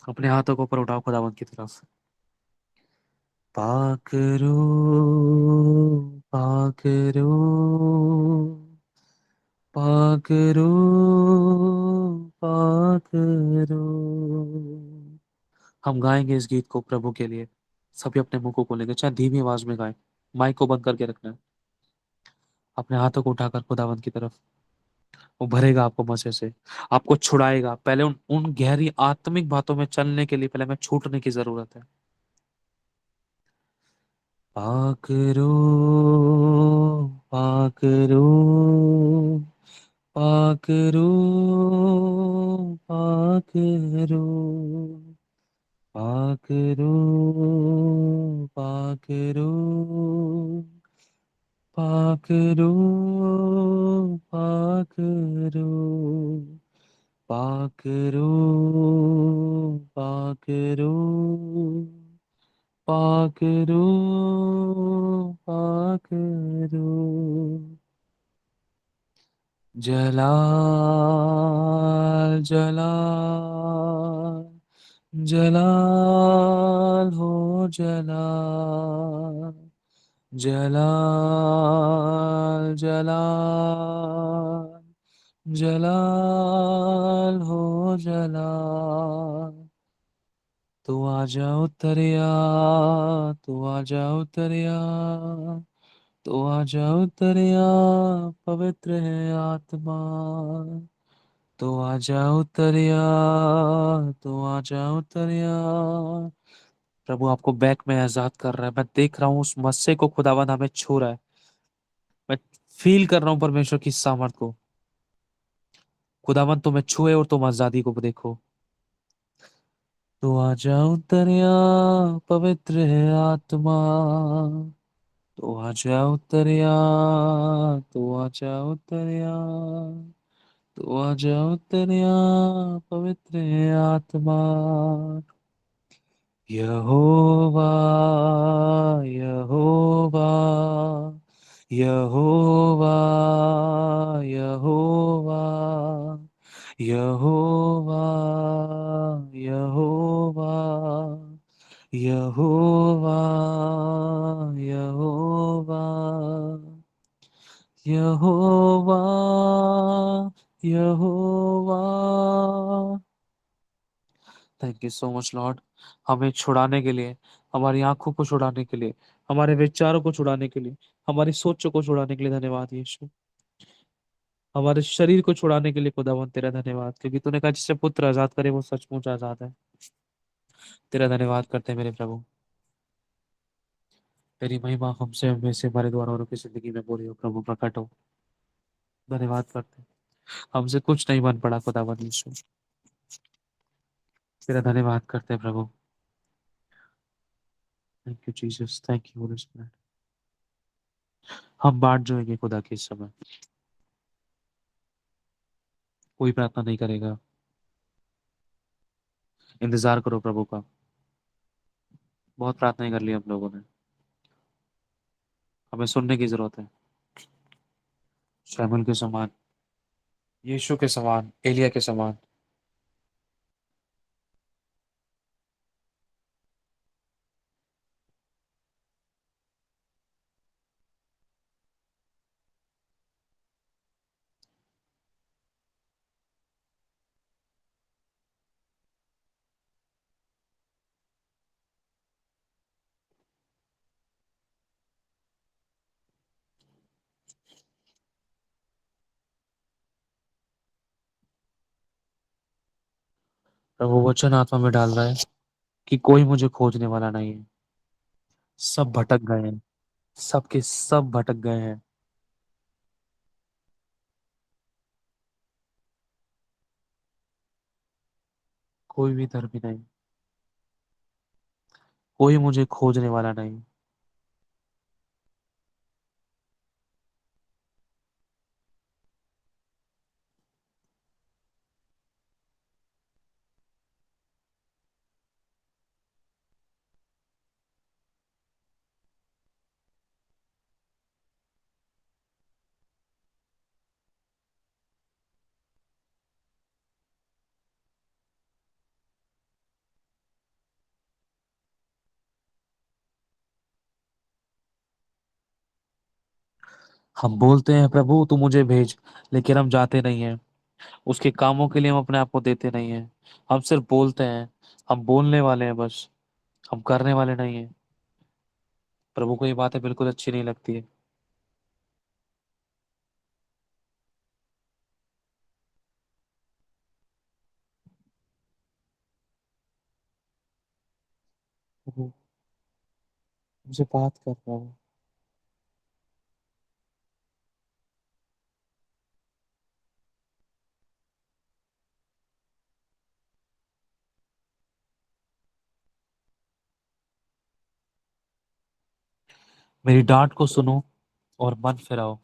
अपने हाथों को ऊपर उठाओ खुदावंद की तरफ। पाकरो, पाकरो, पाकरो, करो। हम गाएंगे इस गीत को प्रभु के लिए। सभी अपने मुंह को खोलेंगे, चाहे धीमी आवाज में गाएं। माइक को बंद करके रखना है। अपने हाथों को उठाकर खुदावंत की तरफ। वो भरेगा आपको मजे से, आपको छुड़ाएगा। पहले उन गहरी आत्मिक बातों में चलने के लिए पहले हमें छूटने की जरूरत है। पाकरो, पाकरो, पाकरो, पाकरो, पाकरो, पाकरो, पाकरो, पाकरो, पाकरो, पाकरो, पाकरो, पाकरो। जलाल, जलाल, जलाल हो जलाल, जलाल, जलाल, जलाल हो जलाल। तू आजा उतरिया, तू आजा उतरिया, तू आजा उतरिया, पवित्र है आत्मा। तू आजा उतरिया, तू आजा उतरिया। प्रभु आपको बैक में आजाद कर रहा है। मैं देख रहा हूँ उस मस्से को खुदावन हमें छू रहा है। मैं फील कर रहा हूँ परमेश्वर की सामर्थ को। खुदावन तुम्हें छुए और तुम आजादी को देखो। तू आजा उतरिया, पवित्र है आत्मा। तू आजा उतरिया, तू आजा उतरिया, तू आजा उतरिया, पवित्र है आत्मा। यहोवा, यहोवा, यहोवा, यहोवा, यहोवा, यहोवा, यहोवा, यहोवा, यहोवा, यहोवा। Thank you so much lord, हमें छुड़ाने के लिए, हमारी आंखों को छुड़ाने के लिए, हमारे विचारों को छुड़ाने के लिए, हमारी सोचों को छुड़ाने के लिए धन्यवाद यीशु। हमारे शरीर को छुड़ाने के लिए खुदावन तेरा धन्यवाद, क्योंकि तूने कहा जिससे पुत्र आजाद करे वो सचमुच आजाद है। तेरा धन्यवाद करते हैं मेरे प्रभु। तेरी महिमा हमसे, हमें से, हमारे द्वारा औरों की जिंदगी में बोली हो प्रभु, प्रकट हो। धन्यवाद करते हैं। हमसे कुछ नहीं बन पड़ा खुदावन यीशु। तेरा धन्यवाद करते हैं प्रभु। Thank you Jesus, thank you holy spirit. हम बांट जाएंगे खुदा के इस समय। कोई प्रार्थना नहीं करेगा। इंतजार करो प्रभु का। बहुत प्रार्थनाएं कर ली हम लोगों ने। हमें सुनने की जरूरत है। शैमुल के समान, यीशु के समान, एलिया के समान। प्रभु वचन आत्मा में डाल रहा है कि कोई मुझे खोजने वाला नहीं है। सब भटक गए हैं, सबके सब भटक गए हैं। कोई भी धर्मी नहीं, कोई मुझे खोजने वाला नहीं। हम बोलते हैं प्रभु तू मुझे भेज, लेकिन हम जाते नहीं हैं। उसके कामों के लिए हम अपने आप को देते नहीं हैं। हम सिर्फ बोलते हैं, हम बोलने वाले हैं बस, हम करने वाले नहीं हैं। प्रभु को ये बातें बिल्कुल अच्छी नहीं लगती है। प्रभु मुझे बात कर रहा हूँ। मेरी डांट को सुनो और मन फिराओ।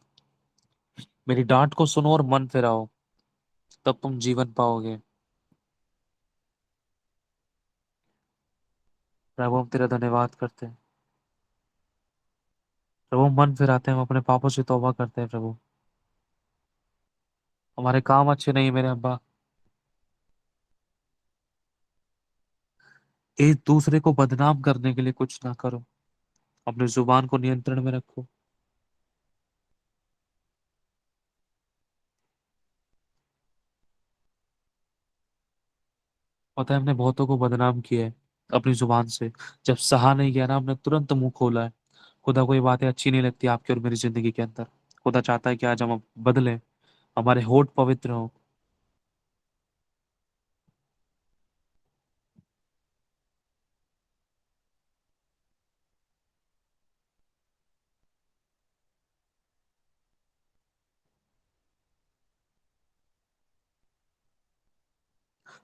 मेरी डांट को सुनो और मन फिराओ, तब तुम जीवन पाओगे। प्रभु हम तेरा धन्यवाद करते हैं। प्रभु हम मन फिराते हैं, हम अपने पापों से तौबा करते हैं प्रभु। हमारे काम अच्छे नहीं मेरे अब्बा। एक दूसरे को बदनाम करने के लिए कुछ ना करो, अपनी जुबान को नियंत्रण में रखो। पता है हमने बहुतों को बदनाम किया है अपनी जुबान से। जब सहा नहीं गया ना, हमने तुरंत मुंह खोला है। खुदा को ये बातें अच्छी नहीं लगती आपकी और मेरी जिंदगी के अंदर। खुदा चाहता है कि आज हम बदलें, हमारे होठ पवित्र हों।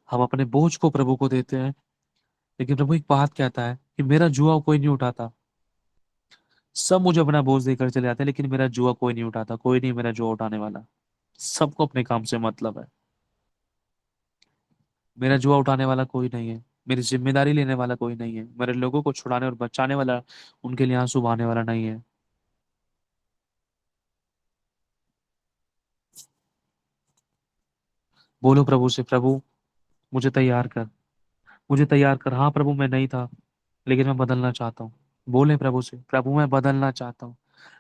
हम अपने बोझ को प्रभु को देते हैं, लेकिन प्रभु एक बात कहता है कि मेरा जुआ कोई नहीं उठाता। सब मुझे अपना बोझ देकर चले जाते हैं, लेकिन मेरा जुआ कोई नहीं उठाता। कोई नहीं मेरा जुआ उठाने वाला। सबको अपने काम से मतलब है। मेरा जुआ उठाने वाला कोई नहीं है। मेरी जिम्मेदारी लेने वाला कोई नहीं है। मेरे लोगों को छुड़ाने और बचाने वाला, उनके लिए आंसू बहाने वाला नहीं है। बोलो प्रभु से, प्रभु मुझे तैयार कर, मुझे तैयार कर। हाँ प्रभु मैं नहीं था, लेकिन मैं बदलना चाहता हूँ। बोले प्रभु से, प्रभु मैं बदलना चाहता हूँ,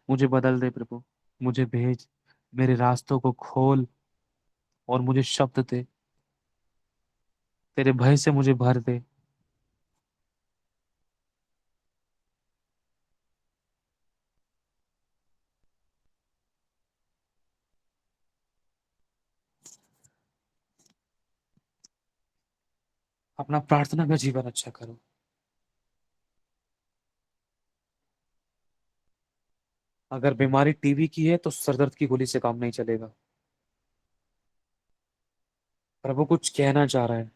मुझे बदल दे प्रभु। मुझे भेज, मेरे रास्तों को खोल और मुझे शब्द दे। तेरे भय से मुझे भर दे। अपना प्रार्थना का जीवन अच्छा करो। अगर बीमारी टीबी की है तो सरदर्द की गोली से काम नहीं चलेगा। प्रभु कुछ कहना चाह रहा है।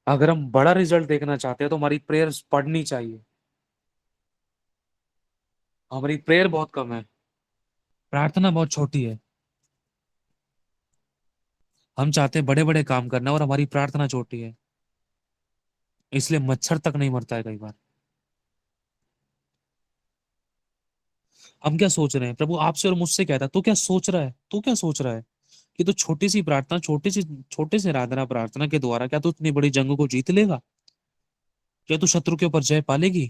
अगर हम बड़ा रिजल्ट देखना चाहते हैं तो हमारी प्रेयर्स पढ़नी चाहिए। हमारी प्रेयर बहुत कम है, प्रार्थना बहुत छोटी है। हम चाहते हैं बड़े बड़े काम करना और हमारी प्रार्थना छोटी है। इसलिए मच्छर तक नहीं मरता है कई बार। हम क्या सोच रहे हैं, प्रभु आपसे और मुझसे कहता है, तू क्या सोच रहा है, तू क्या सोच रहा है कि तू छोटी सी प्रार्थना, छोटे से आराधना प्रार्थना के द्वारा क्या तू इतनी बड़ी जंग को जीत लेगा? क्या तू शत्रु के ऊपर जय पालेगी?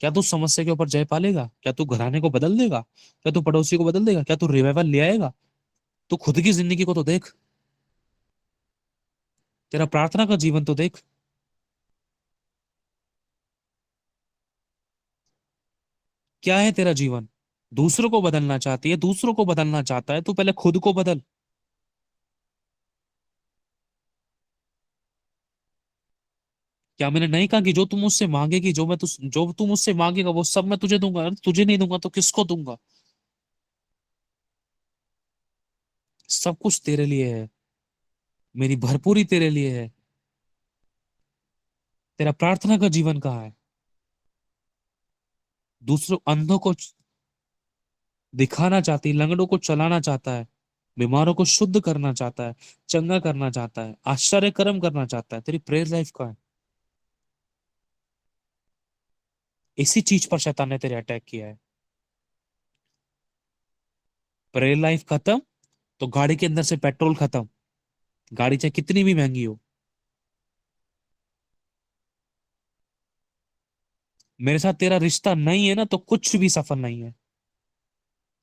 क्या तू समस्या के ऊपर जय पालेगा? क्या तू घराने को बदल देगा? क्या तू पड़ोसी को बदल देगा? क्या तू रिवाइवल ले आएगा? तू खुद की जिंदगी को तो देख। तेरा प्रार्थना का जीवन तो देख। क्या है तेरा जीवन? दूसरों को बदलना चाहती है, दूसरों को बदलना चाहता है, तू पहले खुद को बदल। क्या मैंने नहीं कहा कि जो तुम मुझसे मांगेगी, जो तू मुझसे मांगेगा वो सब मैं तुझे दूंगा? अरे तुझे नहीं दूंगा तो किसको दूंगा? सब कुछ तेरे लिए है, मेरी भरपूरी तेरे लिए है। तेरा प्रार्थना का जीवन कहाँ है? दूसरों अंधों को दिखाना चाहती है, लंगड़ों को चलाना चाहता है, बीमारों को शुद्ध करना चाहता है, चंगा करना चाहता है, आश्चर्य कर्म करना चाहता है। तेरी प्रेयर लाइफ का है। इसी चीज पर शैतान ने तेरे अटैक किया है। प्रेयर लाइफ खत्म तो गाड़ी के अंदर से पेट्रोल खत्म। गाड़ी चाहे कितनी भी महंगी हो। मेरे साथ तेरा रिश्ता नहीं है ना, तो कुछ भी सफल नहीं है।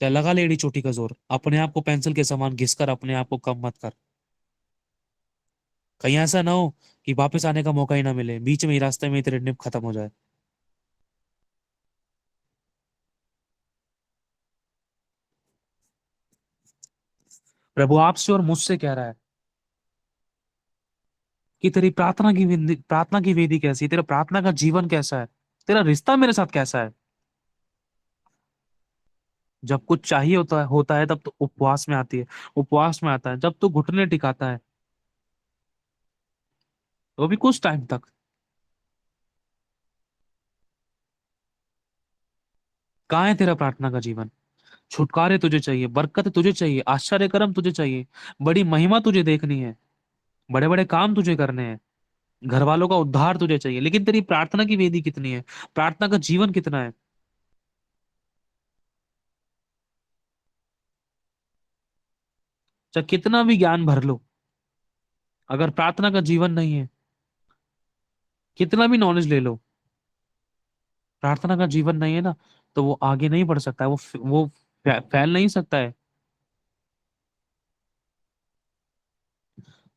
चाहे लगा ले एड़ी चोटी का जोर, अपने आप को पेंसिल के समान घिसकर अपने आप को कम मत कर। कहीं ऐसा ना हो कि वापस आने का मौका ही ना मिले, बीच में ही रास्ते में ही तेरी ट्रिप खत्म हो जाए। प्रभु आपसे और मुझसे कह रहा है कि तेरी प्रार्थना की वेदी कैसी है, तेरा प्रार्थना का जीवन कैसा है, तेरा रिश्ता मेरे साथ कैसा है। जब कुछ चाहिए होता है तब तो उपवास में आती है, उपवास में आता है, जब तू घुटने टिकाता है वो भी कुछ टाइम तक। कहाँ है तेरा प्रार्थना का जीवन? छुटकारे तुझे चाहिए, बरकत तुझे चाहिए, आश्चर्य कर्म तुझे चाहिए, बड़ी महिमा तुझे देखनी है, बड़े बड़े काम तुझे करने हैं, घर वालों का उद्धार तुझे चाहिए, लेकिन तेरी प्रार्थना की वेदी कितनी है, प्रार्थना का जीवन कितना है? चाहे कितना भी ज्ञान भर लो, अगर प्रार्थना का जीवन नहीं है, कितना भी नॉलेज ले लो, प्रार्थना का जीवन नहीं है ना, तो वो आगे नहीं बढ़ सकता है, वो फैल नहीं सकता है।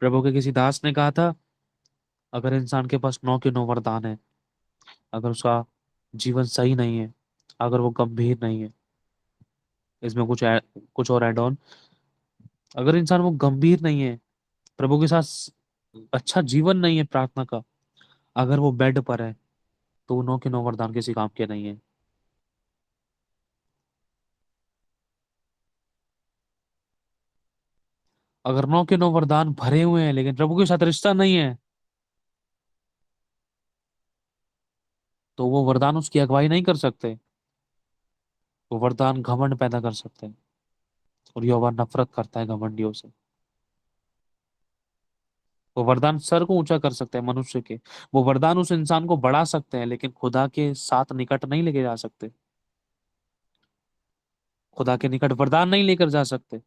प्रभु के किसी दास ने कहा था, अगर इंसान के पास 9 के 9 वरदान है, अगर उसका जीवन सही नहीं है, अगर वो गंभीर नहीं है, इसमें कुछ और ऐड ऑन, अगर इंसान वो गंभीर नहीं है, प्रभु के साथ अच्छा जीवन नहीं है प्रार्थना का, अगर वो बेड पर है, तो वो 9 के 9 वरदान किसी काम के नहीं है। अगर 9 के 9 वरदान भरे हुए हैं लेकिन प्रभु के साथ रिश्ता नहीं है, तो वो वरदान उसकी अगुवाई नहीं कर सकते, वो वरदान घमंड पैदा कर सकते हैं, और यहोवा नफरत करता है घमंडियों से। वो वरदान सर को ऊंचा कर सकते हैं मनुष्य के, वो वरदान उस इंसान को बढ़ा सकते हैं, लेकिन खुदा के साथ निकट नहीं लेके जा सकते, खुदा के निकट वरदान नहीं लेकर जा सकते।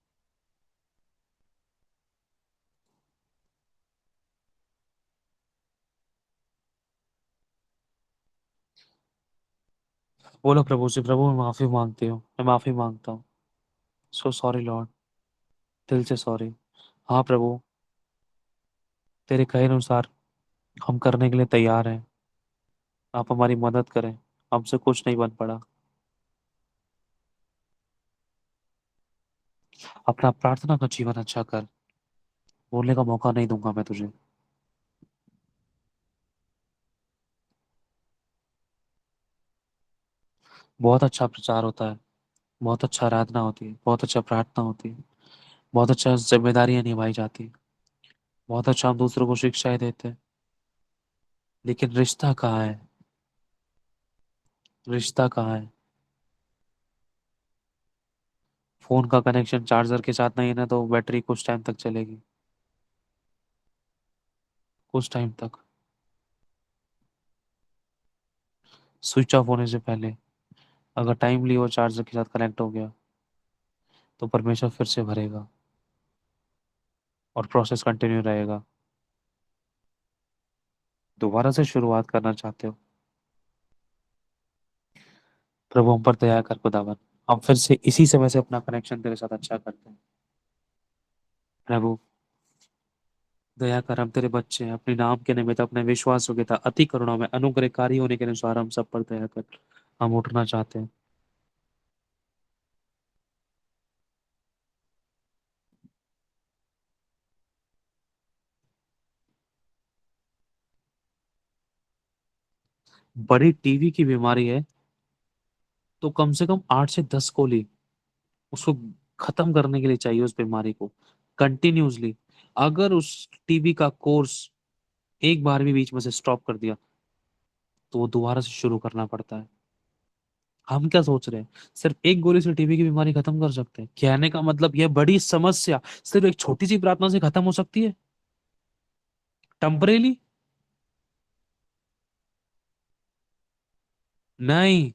बोलो प्रभु से, प्रभु मैं माफी मांगती हूँ, मैं माफी मांगता हूँ। सो सॉरी लॉर्ड, दिल से सॉरी। हाँ प्रभु, तेरे कहे अनुसार हम करने के लिए तैयार हैं, आप हमारी मदद करें, हमसे कुछ नहीं बन पड़ा। अपना प्रार्थना का जीवन अच्छा कर, बोलने का मौका नहीं दूंगा मैं तुझे। बहुत अच्छा प्रचार होता है, बहुत अच्छा आराधना होती है, बहुत अच्छा प्रार्थना होती है, बहुत अच्छा जिम्मेदारियां निभाई जाती है, बहुत अच्छा हम दूसरों को शिक्षाएं देते हैं, लेकिन रिश्ता कहाँ है? रिश्ता कहाँ है? फोन का कनेक्शन चार्जर के साथ नहीं है ना, तो बैटरी कुछ टाइम तक चलेगी, कुछ टाइम तक। स्विच ऑफ होने से पहले अगर टाइमली वो चार्जर के साथ कनेक्ट हो गया, तो परमेश्वर फिर से भरेगा और प्रोसेस कंटिन्यू रहेगा। दोबारा से शुरुआत करना चाहते हो? प्रभु हम पर दया कर खुदावन, हम फिर से इसी समय से अपना कनेक्शन तेरे साथ अच्छा करते हैं। प्रभु दया कर, हम तेरे बच्चे हैं, अपने नाम के निमित्त, अपने विश्वास योग्यता अति करुणा में अनुग्रहकारी होने के अनुसार हम सब पर दया कर। हम उठना चाहते हैं। बड़ी टीवी की बीमारी है, तो कम से कम 8 से 10 गोली उसको खत्म करने के लिए चाहिए, उस बीमारी को कंटिन्यूसली। अगर उस टीबी का कोर्स एक बार भी बीच में से स्टॉप कर दिया, तो वो दोबारा से शुरू करना पड़ता है। हम क्या सोच रहे हैं, सिर्फ एक गोली से टीबी की बीमारी खत्म कर सकते हैं? कहने का मतलब यह बड़ी समस्या सिर्फ एक छोटी सी प्रार्थना से खत्म हो सकती है, टेम्परेली? नहीं,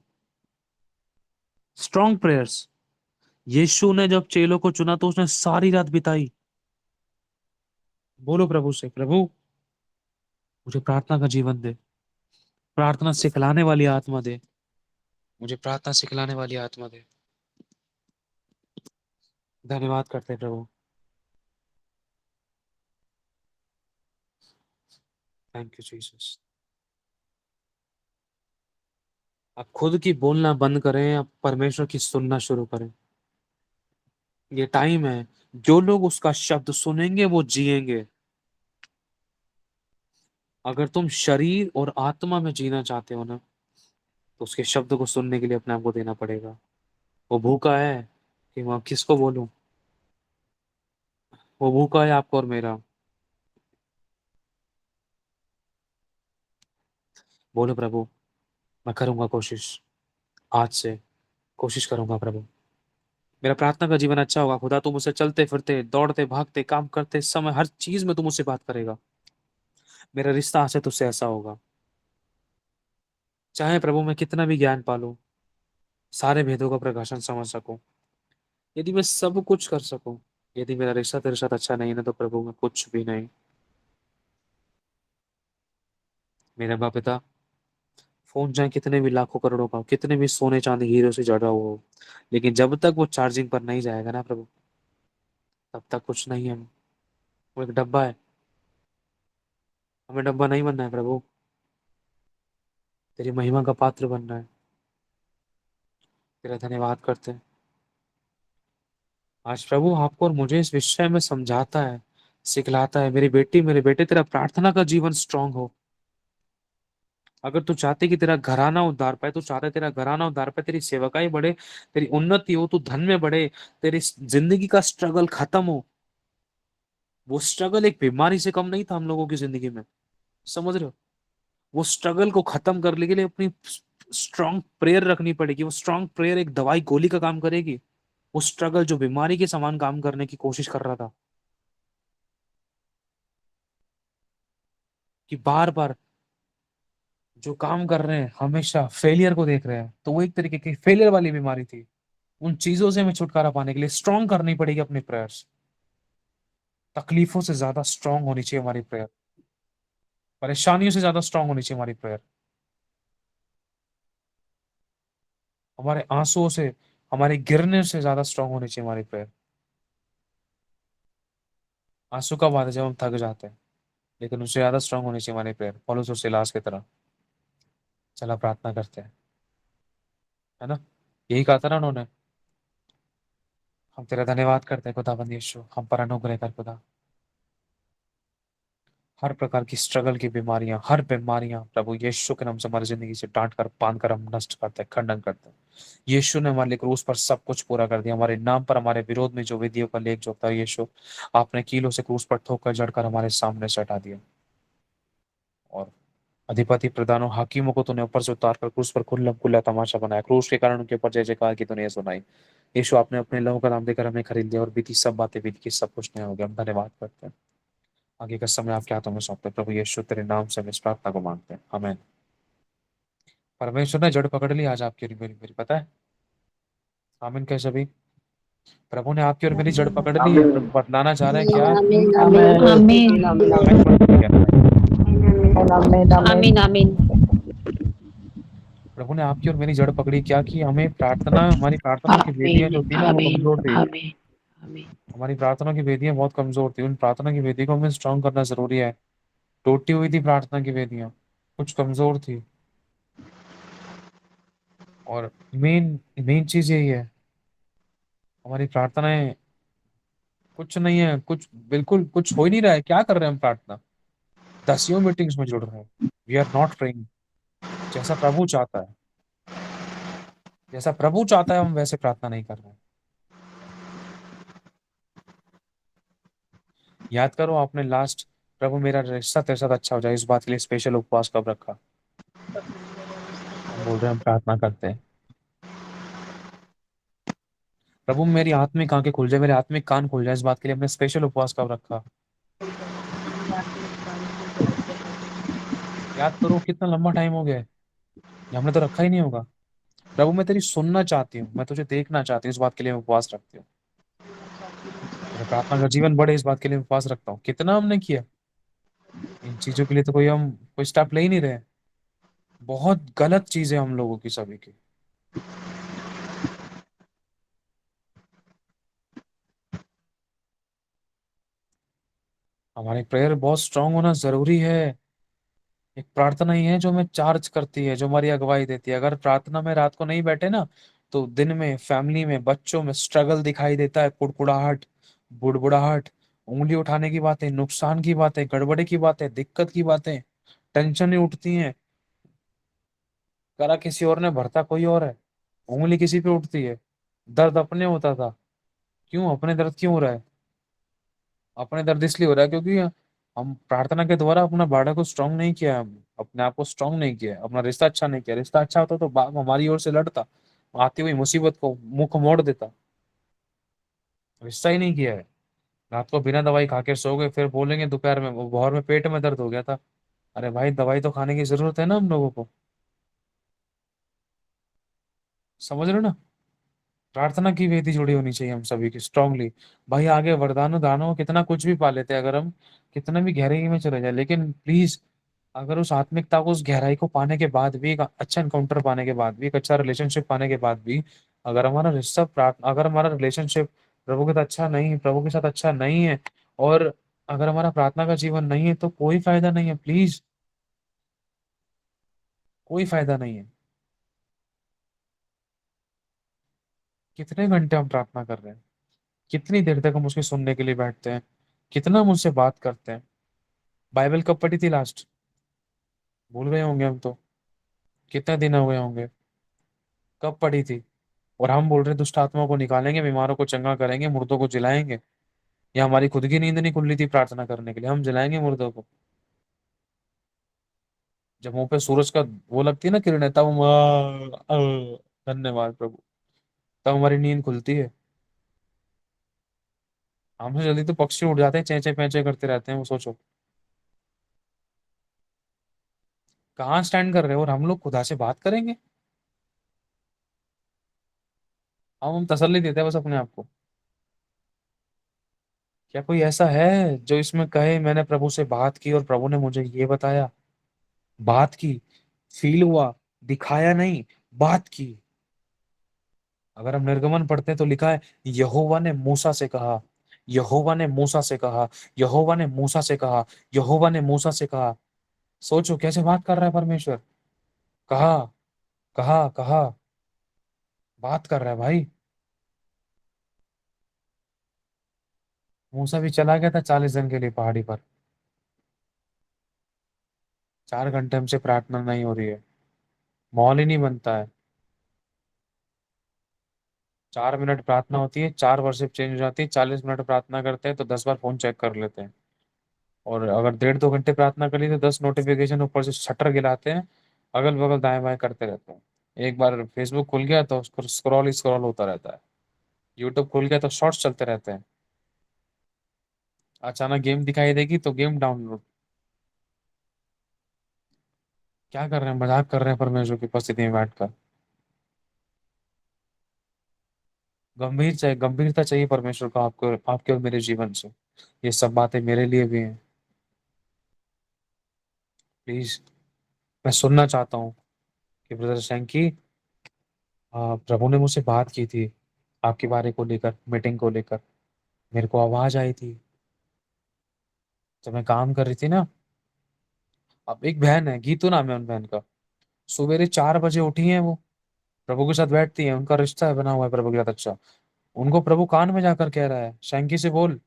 स्ट्रॉन्ग प्रेयर्स। यीशु ने जब चेलों को चुना तो उसने सारी रात बिताई। बोलो प्रभु से, प्रभु मुझे प्रार्थना का जीवन दे, प्रार्थना सिखलाने वाली आत्मा दे, मुझे प्रार्थना सिखलाने वाली आत्मा दे। धन्यवाद करते हैं प्रभु। Thank you Jesus. आप खुद की बोलना बंद करें, आप परमेश्वर की सुनना शुरू करें। ये टाइम है, जो लोग उसका शब्द सुनेंगे वो जिएंगे। अगर तुम शरीर और आत्मा में जीना चाहते हो ना, तो उसके शब्द को सुनने के लिए अपने आप को देना पड़ेगा। वो भूखा है कि मैं किसको बोलूं? वो भूखा है आपको और मेरा। बोलो प्रभु, मैं करूंगा कोशिश, आज से कोशिश करूंगा प्रभु। मेरा प्रार्थना का जीवन अच्छा होगा खुदा। तुम मुझसे चलते फिरते, दौड़ते भागते, काम करते समय हर चीज में तुम मुझसे बात करेगा। मेरा रिश्ता आज से तुझसे ऐसा होगा। चाहे प्रभु मैं कितना भी ज्ञान पालूं, सारे भेदों का प्रकाशन समझ सकूं, यदि मैं सब कुछ कर सकूं, यदि मेरा रिश्ता तेरे साथ अच्छा नहीं ना, तो प्रभु मैं कुछ भी नहीं। मेरे बाप पिता, फोन चाहे कितने भी लाखों करोड़ों का हो, कितने भी सोने चांदी हीरो से जड़ा हुआ हो, लेकिन जब तक वो चार्जिंग पर नहीं जाएगा ना प्रभु, तब तक कुछ नहीं है। वो एक डब्बा है, हमें डब्बा नहीं बनना है प्रभु। तेरी महिमा का पात्र बनना है। तेरा धन्यवाद करते हैं। आज प्रभु आपको और मुझे इस विषय में समझाता है, सिखलाता है। मेरी बेटी, मेरे बेटे, तेरा प्रार्थना का जीवन स्ट्रांग हो। अगर तू चाहते कि तेरा घराना उद्धार पाए, तू चाहता है तेरा घराना उद्धार पाए, तेरी सेवकाई बढ़े, तेरी उन्नति हो, तू धन में बढ़े, तेरी जिंदगी का स्ट्रगल खत्म हो। वो स्ट्रगल एक बीमारी से कम नहीं था हम लोगों की जिंदगी में, समझ रहे हो? वो स्ट्रगल को खत्म करने के लिए अपनी स्ट्रांग प्रेयर रखनी पड़ेगी। वो स्ट्रांग प्रेयर एक दवाई गोली का काम करेगी। वो स्ट्रगल जो बीमारी के समान काम करने की कोशिश कर रहा था, कि बार बार जो काम कर रहे हैं हमेशा फेलियर को देख रहे हैं, तो वो एक तरीके की फेलियर वाली बीमारी थी। उन चीजों से हमें छुटकारा पाने के लिए स्ट्रांग करनी पड़ेगी अपनी प्रेयर्स। तकलीफों से ज्यादा स्ट्रांग होनी चाहिए हमारी प्रेयर। परेशानियों से ज्यादा स्ट्रांग होनी चाहिए हमारी प्रेयर। हमारे आंसुओं से, हमारे गिरने से ज्यादा स्ट्रांग होनी चाहिए हमारी प्रेयर। आंसू कब आते हैं? जब हम थक जाते हैं। लेकिन उससे ज्यादा स्ट्रांग होनी चाहिए हमारी प्रेयर, पौलुस और सिलास की तरह। चला प्रार्थना करते हैं, है ना? यही कहा था ना उन्होंने। हम तेरा धन्यवाद करते हैं खुदाबंद यीशु, हम पर अनुग्रह कर खुदा। हर प्रकार की स्ट्रगल की बीमारियां, हर बीमारियां प्रभु यीशु के नाम से हमारी जिंदगी से डांट कर, बांध कर हम नष्ट करते हैं, खंडन करते हैं। यीशु ने हमारे लिए क्रूस पर सब कुछ पूरा कर दिया। हमारे नाम पर, हमारे विरोध में जो विधियों का लेख जो था यीशु, आपने कीलों से क्रूस पर ठोक कर जड़कर हमारे सामने से हटा दिया। और अधिपति, प्रधानों, हाकिमों को तूने ऊपर से उतार कर क्रूस पर खुल्लम खुल्ला तमाशा बनाया। क्रूस के कारण उनके ऊपर जय जयकार की तूने ये सुनाई। यीशु, आपने अपने लहू का नाम देकर हमें खरीद लिया, और बीती सब बातें बीत की, सब कुछ नया हो गया। हम धन्यवाद करते हैं। आगे का समय आपके हाथों में सौंपते हैं प्रभु यीशु, तेरे नाम से हम इस प्रार्थना को मांगते हैं, आमीन। परमेश्वर ने जड़ पकड़ ली आज आपकी और मेरी मेरी, पता है? आमीन कह सभी। प्रभु ने आपकी और मेरी जड़ पकड़ ली है। प्रभु बतलाना चाह रहे हैं क्या? आमीन आमीन Amen. आमीन दिखाई पड़ रही है क्या? Amen. आमीन Amen. आमीन। प्रभु ने आपकी और मेरी जड़ पकड़ी क्या? कि हमें प्रार्थना, हमारी प्रार्थनाओं की वेदियां आमीन जो थी ना, वो आमीन कमजोर थी। आमीन आमीन। हमारी प्रार्थना की वेदियां बहुत कमजोर थी। उन प्रार्थना की वेदी को हमें स्ट्रांग करना जरूरी है। टूटी हुई थी प्रार्थना की वेदियां, कुछ कमजोर थी। और मेन मेन चीज यही है, हमारी प्रार्थनाएं कुछ नहीं है, कुछ बिल्कुल कुछ हो ही नहीं रहा है। क्या कर रहे हैं हम? प्रार्थना दसियों मीटिंग्स में जुड़ रहे हैं। वी आर नॉट प्रेइंग जैसा प्रभु चाहता है। जैसा प्रभु चाहता है हम वैसे प्रार्थना नहीं कर रहे हैं। याद करो आपने लास्ट, प्रभु मेरा रिश्ता तेरे साथ अच्छा हो जाए, इस बात के लिए स्पेशल उपवास कब रखा? हम बोल रहे हैं हम प्रार्थना करते हैं, प्रभु मेरी आत्मिक आंखें खुल जाए, मेरे आत्मिक कान खुल जाए, इस बात के लिए हमने स्पेशल उपवास कब रखा? याद करो कितना लंबा टाइम हो गया है। ये हमने तो रखा ही नहीं होगा। प्रभु मैं तेरी सुनना चाहती हूँ, मैं तुझे देखना चाहती हूँ, इस बात के लिए मैं उपवास रखती हूँ। मेरा प्रार्थना का जीवन बढ़े, इस बात के लिए मैं उपवास रखता हूँ। कितना हमने किया इन चीजों के लिए, तो कोई स्टेप ले ही नहीं रहे। बहुत गलत चीज है हम लोगों की, सभी की। हमारी प्रेयर बहुत स्ट्रांग होना जरूरी है। एक प्रार्थना ही है जो हमें चार्ज करती है, जो हमारी अगुवाई देती है। अगर प्रार्थना में रात को नहीं बैठे ना, तो दिन में फैमिली में बच्चों में स्ट्रगल दिखाई देता है, कुड़कुड़ाहट, बुड़बुड़ाहट, उंगली उठाने की बातें, नुकसान की बातें, गड़बड़े की बातें, दिक्कत की बातें, टेंशन उठती हैं। करा किसी और ने, भरता कोई और है। उंगली किसी पे उठती है, दर्द अपने होता था। क्यों अपने दर्द क्यों हो रहा है? अपने दर्द इसलिए हो रहा है क्योंकि हम प्रार्थना के द्वारा अपना बाड़ा को स्ट्रांग नहीं किया, हम अपने आप को स्ट्रांग नहीं किया, अपना रिश्ता अच्छा नहीं किया। रिश्ता अच्छा होता तो बाप हमारी ओर से लड़ता, आती हुई मुसीबत को मुंह मोड़ देता। रिश्ता ही नहीं किया है। रात को बिना दवाई खा के सो गए, फिर बोलेंगे दोपहर में वो भोर में पेट में दर्द हो गया था। अरे भाई, दवाई तो खाने की जरूरत है ना हम लोगों को। समझ रहे हो ना? प्रार्थना की वेदी जुड़ी होनी चाहिए हम सभी की स्ट्रांगली। भाई आगे वरदानों दानों कितना कुछ भी पा लेते हैं, अगर हम कितना भी गहराई में चले जाए, लेकिन प्लीज, अगर उस आत्मिकता को, उस गहराई को पाने के बाद भी, एक अच्छा इनकाउंटर पाने के बाद भी, एक अच्छा रिलेशनशिप पाने के बाद भी, अगर हमारा रिश्ता प्राप्त, अगर हमारा रिलेशनशिप प्रभु के साथ अच्छा नहीं, प्रभु के साथ अच्छा नहीं है, और अगर हमारा प्रार्थना का जीवन नहीं है, तो कोई फायदा नहीं है। प्लीज, कोई फायदा नहीं है। कितने घंटे हम प्रार्थना कर रहे हैं, कितनी देर तक हम उसके सुनने के लिए बैठते हैं, कितना हम उससे बात करते हैं। बाइबल कब पढ़ी थी लास्ट? भूल गए होंगे हम तो। कितने दिन हो गए होंगे, कब पढ़ी थी? और हम बोल रहे हैं दुष्ट आत्माओं को निकालेंगे, बीमारों को चंगा करेंगे, मुर्दों को जिलाएंगे। या हमारी खुद की नींद नहीं खुल रही थी प्रार्थना करने के लिए, हम जिलाएंगे मुर्दों को। जब मुंह पे सूरज का वो लगती है ना, किरणें, तब हम धन्यवाद प्रभु, तब हमारी नींद खुलती है। हमसे जल्दी तो पक्षी उड़ जाते हैं, चेंचे पैंचे करते रहते हैं, वो सोचो। कहाँ स्टैंड कर रहे हो? और हम लोग खुदा से बात करेंगे। हम तसल्ली देते हैं बस अपने आप को। क्या कोई ऐसा है जो इसमें कहे मैंने प्रभु से बात की और प्रभु ने मुझे ये बताया? बात की, फील हुआ, दिखाया नहीं, बात की। अगर हम निर्गमन पढ़ते हैं तो लिखा है, यहोवा ने मूसा से कहा, यहोवा ने मूसा से कहा, यहोवा ने मूसा से कहा, यहोवा ने मूसा से कहा। सोचो कैसे बात कर रहा है परमेश्वर। कहा, कहा, कहा, बात कर रहा है भाई। मूसा भी चला गया था 40 दिन के लिए पहाड़ी पर। 4 घंटे हमसे प्रार्थना नहीं हो रही है, माहौल ही नहीं बनता है। 4 मिनट प्रार्थना होती है, 4 वर्शिप चेंज हो जाती है। 40 मिनट प्रार्थना करते हैं तो 10 बार फोन चेक कर लेते हैं। और अगर 1.5-2 घंटे प्रार्थना कर ली तो 10 नोटिफिकेशन ऊपर से शटर गिराते हैं, अगल बगल दाएं बाएं करते रहते हैं। एक बार फेसबुक खुल गया तो उसको स्क्रॉल ही स्क्रॉल होता रहता है। यूट्यूब खुल गया तो शॉर्ट्स चलते रहते हैं। अचानक गेम दिखाई देगी तो गेम डाउनलोड। क्या कर रहे हैं? मजाक कर रहे हैं परमेश्वर की उपस्थिति में बैठकर। गंभीरता चाहिए परमेश्वर को, आपको, आपके और मेरे जीवन से। ये सब बातें मेरे लिए भी हैं। प्लीज, मैं सुनना चाहता हूँ कि ब्रदर शैंकी, प्रभु ने मुझसे बात की थी आपके बारे को लेकर, मीटिंग को लेकर। मेरे को आवाज आई थी जब मैं काम कर रही थी ना। अब एक बहन है, गीतू नाम है उन बहन का। सवेरे 4 बजे उठी है वो, प्रभु के साथ बैठती है, उनका रिश्ता है बना हुआ है प्रभु के साथ अच्छा। उनको प्रभु कान में जाकर कह रहा है, शैंकी से बोल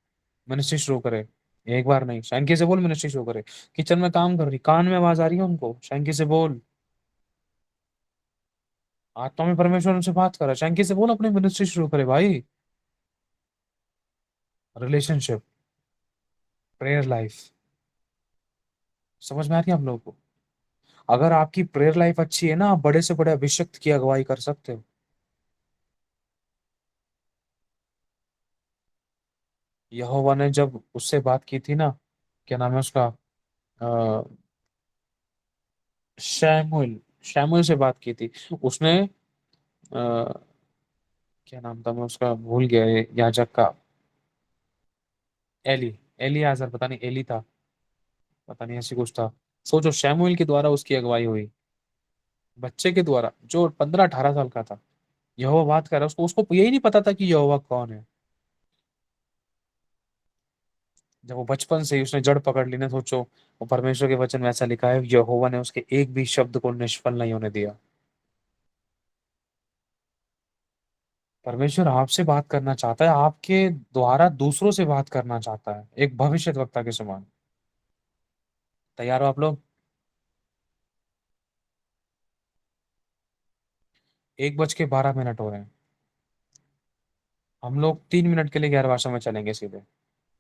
मिनिस्ट्री शुरू करे। एक बार नहीं, शैंकी से बोल मिनिस्ट्री शुरू करे। किचन में काम कर रही, कान में आवाज आ रही है उनको, शैंकी से बोल। आत्मा में परमेश्वर उनसे बात कर रहा है, शैंकी से बोल अपनी मिनिस्ट्री शुरू करे भाई। रिलेशनशिप, प्रेयर लाइफ, समझ में आ रही है आप लोगों को? अगर आपकी प्रेयर लाइफ अच्छी है ना, आप बड़े से बड़े अभिषिक्त की अगुवाई कर सकते हो। यहोवा ने जब उससे बात की थी ना, क्या नाम है उसका, शैमुएल, शैमुएल से बात की थी उसने। क्या नाम था, मैं उसका भूल गया, ये याजक का। एली, एली आजर, पता नहीं एली था, पता नहीं ऐसी कुछ था। सोचो, शैमुएल के द्वारा उसकी अगुवाई हुई, बच्चे के द्वारा जो 15-18 साल का था। यहोवा बात कर रहा है, उसको उसको यही नहीं पता था कि यहोवा कौन है। जब वो बचपन से ही उसने जड़ पकड़ ली ना, सोचो, वो परमेश्वर के वचन में ऐसा लिखा है, यहोवा ने उसके एक भी शब्द को निष्फल नहीं होने दिया। परमेश्वर आपसे बात करना चाहता है, आपके द्वारा दूसरों से बात करना चाहता है, एक भविष्यद्वक्ता के समान। तैयार हो आप लोग? 1:12 हो रहे हैं। हम लोग 3 मिनट के लिए गैर भाषा में चलेंगे सीधे,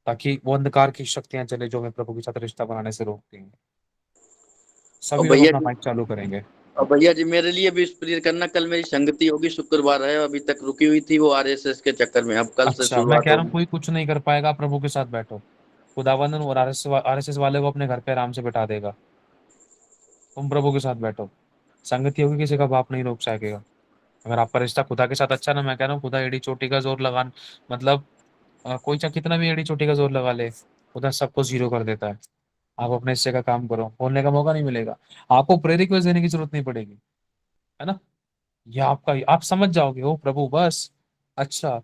ताकि वो अंधकार की शक्तियां चले जो हमें प्रभु के साथ रिश्ता बनाने से रोकती हैं। और सभी लोग भैया अपना जी माइक चालू करेंगे। और भैया जी मेरे लिए भी प्रेयर करना। कल मेरी संगति होगी, शुक्रवार है, अभी तक रुकी हुई थी वो आरएसएस के चक्कर में, अब कल से अच्छा, मैं शुरुआत कह रहा हूँ होगी। कोई कुछ नहीं कर पाएगा, प्रभु के साथ बैठो। खुदावंदन और आरएसएस वाले को अपने घर पे आराम से बैठा देगा। तुम प्रभु के साथ बैठो। संगति होगी, किसी का बाप नहीं रोक सकेगा। अगर आपका रिश्ता खुदा के साथ अच्छा ना, मैं कह रहा हूँ खुदा एड़ी चोटी का जोर लगा, मतलब कोई चाहे कितना भी एड़ी चोटी का जोर लगा ले, खुदा सबको जीरो कर देता है। आप अपने हिस्से का काम करो, बोलने का मौका नहीं मिलेगा, आपको प्रेयर रिक्वेस्ट देने की जरूरत नहीं पड़ेगी, है ना। ये आपका, आप समझ जाओगे, ओ प्रभु बस। अच्छा,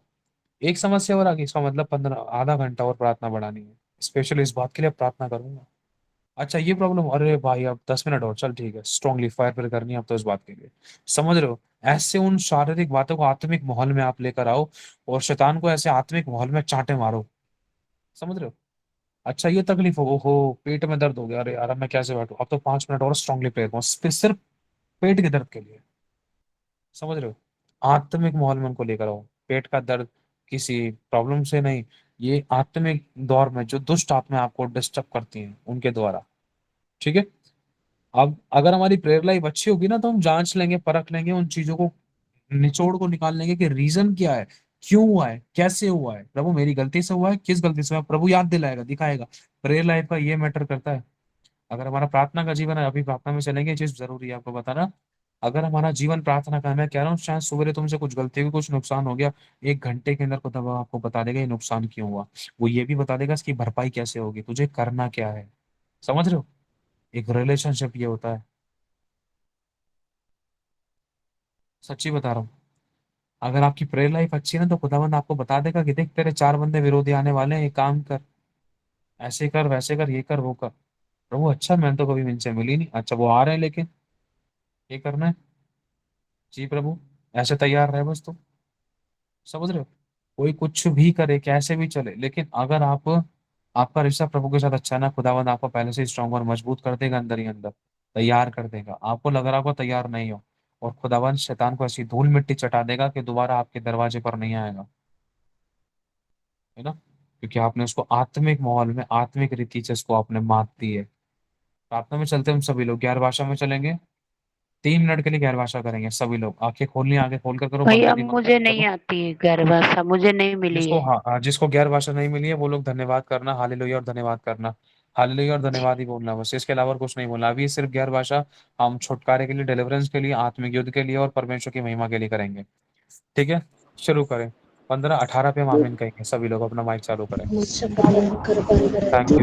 एक समस्या और आ गई, इसका मतलब 15 आधा घंटा और प्रार्थना बढ़ानी है। स्पेशली इस बात के लिए प्रार्थना करूंगा। अच्छा, ये प्रॉब्लम, अरे भाई अब 10 मिनट और, चल ठीक है, स्ट्रांगली फायर पर करनी है अब तो इस बात के लिए। समझ रहे हो? ऐसे उन शारीरिक बातों को आत्मिक माहौल में आप लेकर आओ, और शैतान को ऐसे आत्मिक माहौल में चांटे मारो। समझ रहे हो? अच्छा, ये तकलीफ हो, ओहो पेट में दर्द हो गया, अरे यार अब मैं कैसे बैठूं, अब तो 5 मिनट और स्ट्रांगली प्रेयर करूं सिर्फ पेट के दर्द के लिए। समझ रहे हो? आत्मिक माहौल में उनको लेकर आओ। पेट का दर्द किसी प्रॉब्लम से नहीं, ये आत्मिक दौर में जो दुष्ट आत्मा आपको डिस्टर्ब करती हैं उनके द्वारा। ठीक है। अब अगर हमारी प्रेयर लाइफ अच्छी होगी ना, तो हम जांच लेंगे, परख लेंगे उन चीजों को, निचोड़ को निकाल लेंगे कि रीजन क्या है, क्यों हुआ है, कैसे हुआ है, प्रभु मेरी गलती से हुआ है, किस गलती से हुआ है, प्रभु याद दिलाएगा, दिखाएगा। प्रेयर लाइफ का ये मैटर करता है। अगर हमारा प्रार्थना का जीवन है, अभी प्रार्थना में चलेंगे, ये चीज जरूरी है आपको बताना। अगर हमारा जीवन प्रार्थना का है, मैं कह रहा हूँ शायद सवेरे तुमसे कुछ गलती हुई, कुछ नुकसान हो गया, 1 घंटे के अंदर को तब आपको बता देगा ये नुकसान क्यों हुआ। वो ये भी बता देगा इसकी भरपाई कैसे होगी, तुझे करना क्या है। समझ रहे हो? एक रिलेशनशिप ये होता है। सच्ची बता रहा हूँ। अगर आपकी प्रेयर लाइफ अच्छी है ना, तो खुदावंद आपको बता देगा कि देख तेरे 4 बंदे विरोधी आने वाले हैं, ये काम कर, ऐसे कर, वैसे कर, ये कर, वो कर। प्रभु अच्छा, मैं तो कभी इनसे मिली नहीं, अच्छा वो आ रहे हैं लेकिन ये करना है। जी प्रभु, ऐसे तैयार रहे बस तुम। समझ रहे हो? कोई कुछ भी करे, कैसे भी चले, लेकिन अगर आप, आपका रिश्ता प्रभु के साथ अच्छा है ना, खुदावंद आपको पहले से स्ट्रांग और मजबूत कर देगा, अंदर ही अंदर तैयार कर देगा। आपको लग रहा होगा तैयार नहीं हो, और खुदावंद शैतान को ऐसी धूल मिट्टी चटा देगा कि दोबारा आपके दरवाजे पर नहीं आएगा, है ना। क्योंकि आपने उसको आत्मिक माहौल में, आत्मिक रीति से उसको आपने मात दी है। प्रार्थना में चलते हम सभी लोग गैर भाषा में चलेंगे, 3 मिनट के लिए गैर भाषा करेंगे सभी लोग। आंखें खोलनी, आंखें खोल कर करो, बंद भैया करनी बंद मुझे कर नहीं चलो। आती है गैर भाषा, मुझे नहीं मिली जिसको, है। हाँ हाँ, जिसको गैर भाषा नहीं मिली है वो लोग धन्यवाद करना, हालेलुया और धन्यवाद करना। हालेलुया और धन्यवाद ही बोलना, बस इसके अलावा और कुछ नहीं बोलना। अभी सिर्फ गैर भाषा हम छुटकारे के लिए, डिलीवरेंस के लिए, आत्मिक युद्ध के लिए और परमेश्वर की महिमा के लिए करेंगे। ठीक है, शुरू करें। 15-18 पे हम आमीन कहेंगे, सभी लोग अपना माइक चालू करें। मुझसे बड़े होकर बड़े थैंक यू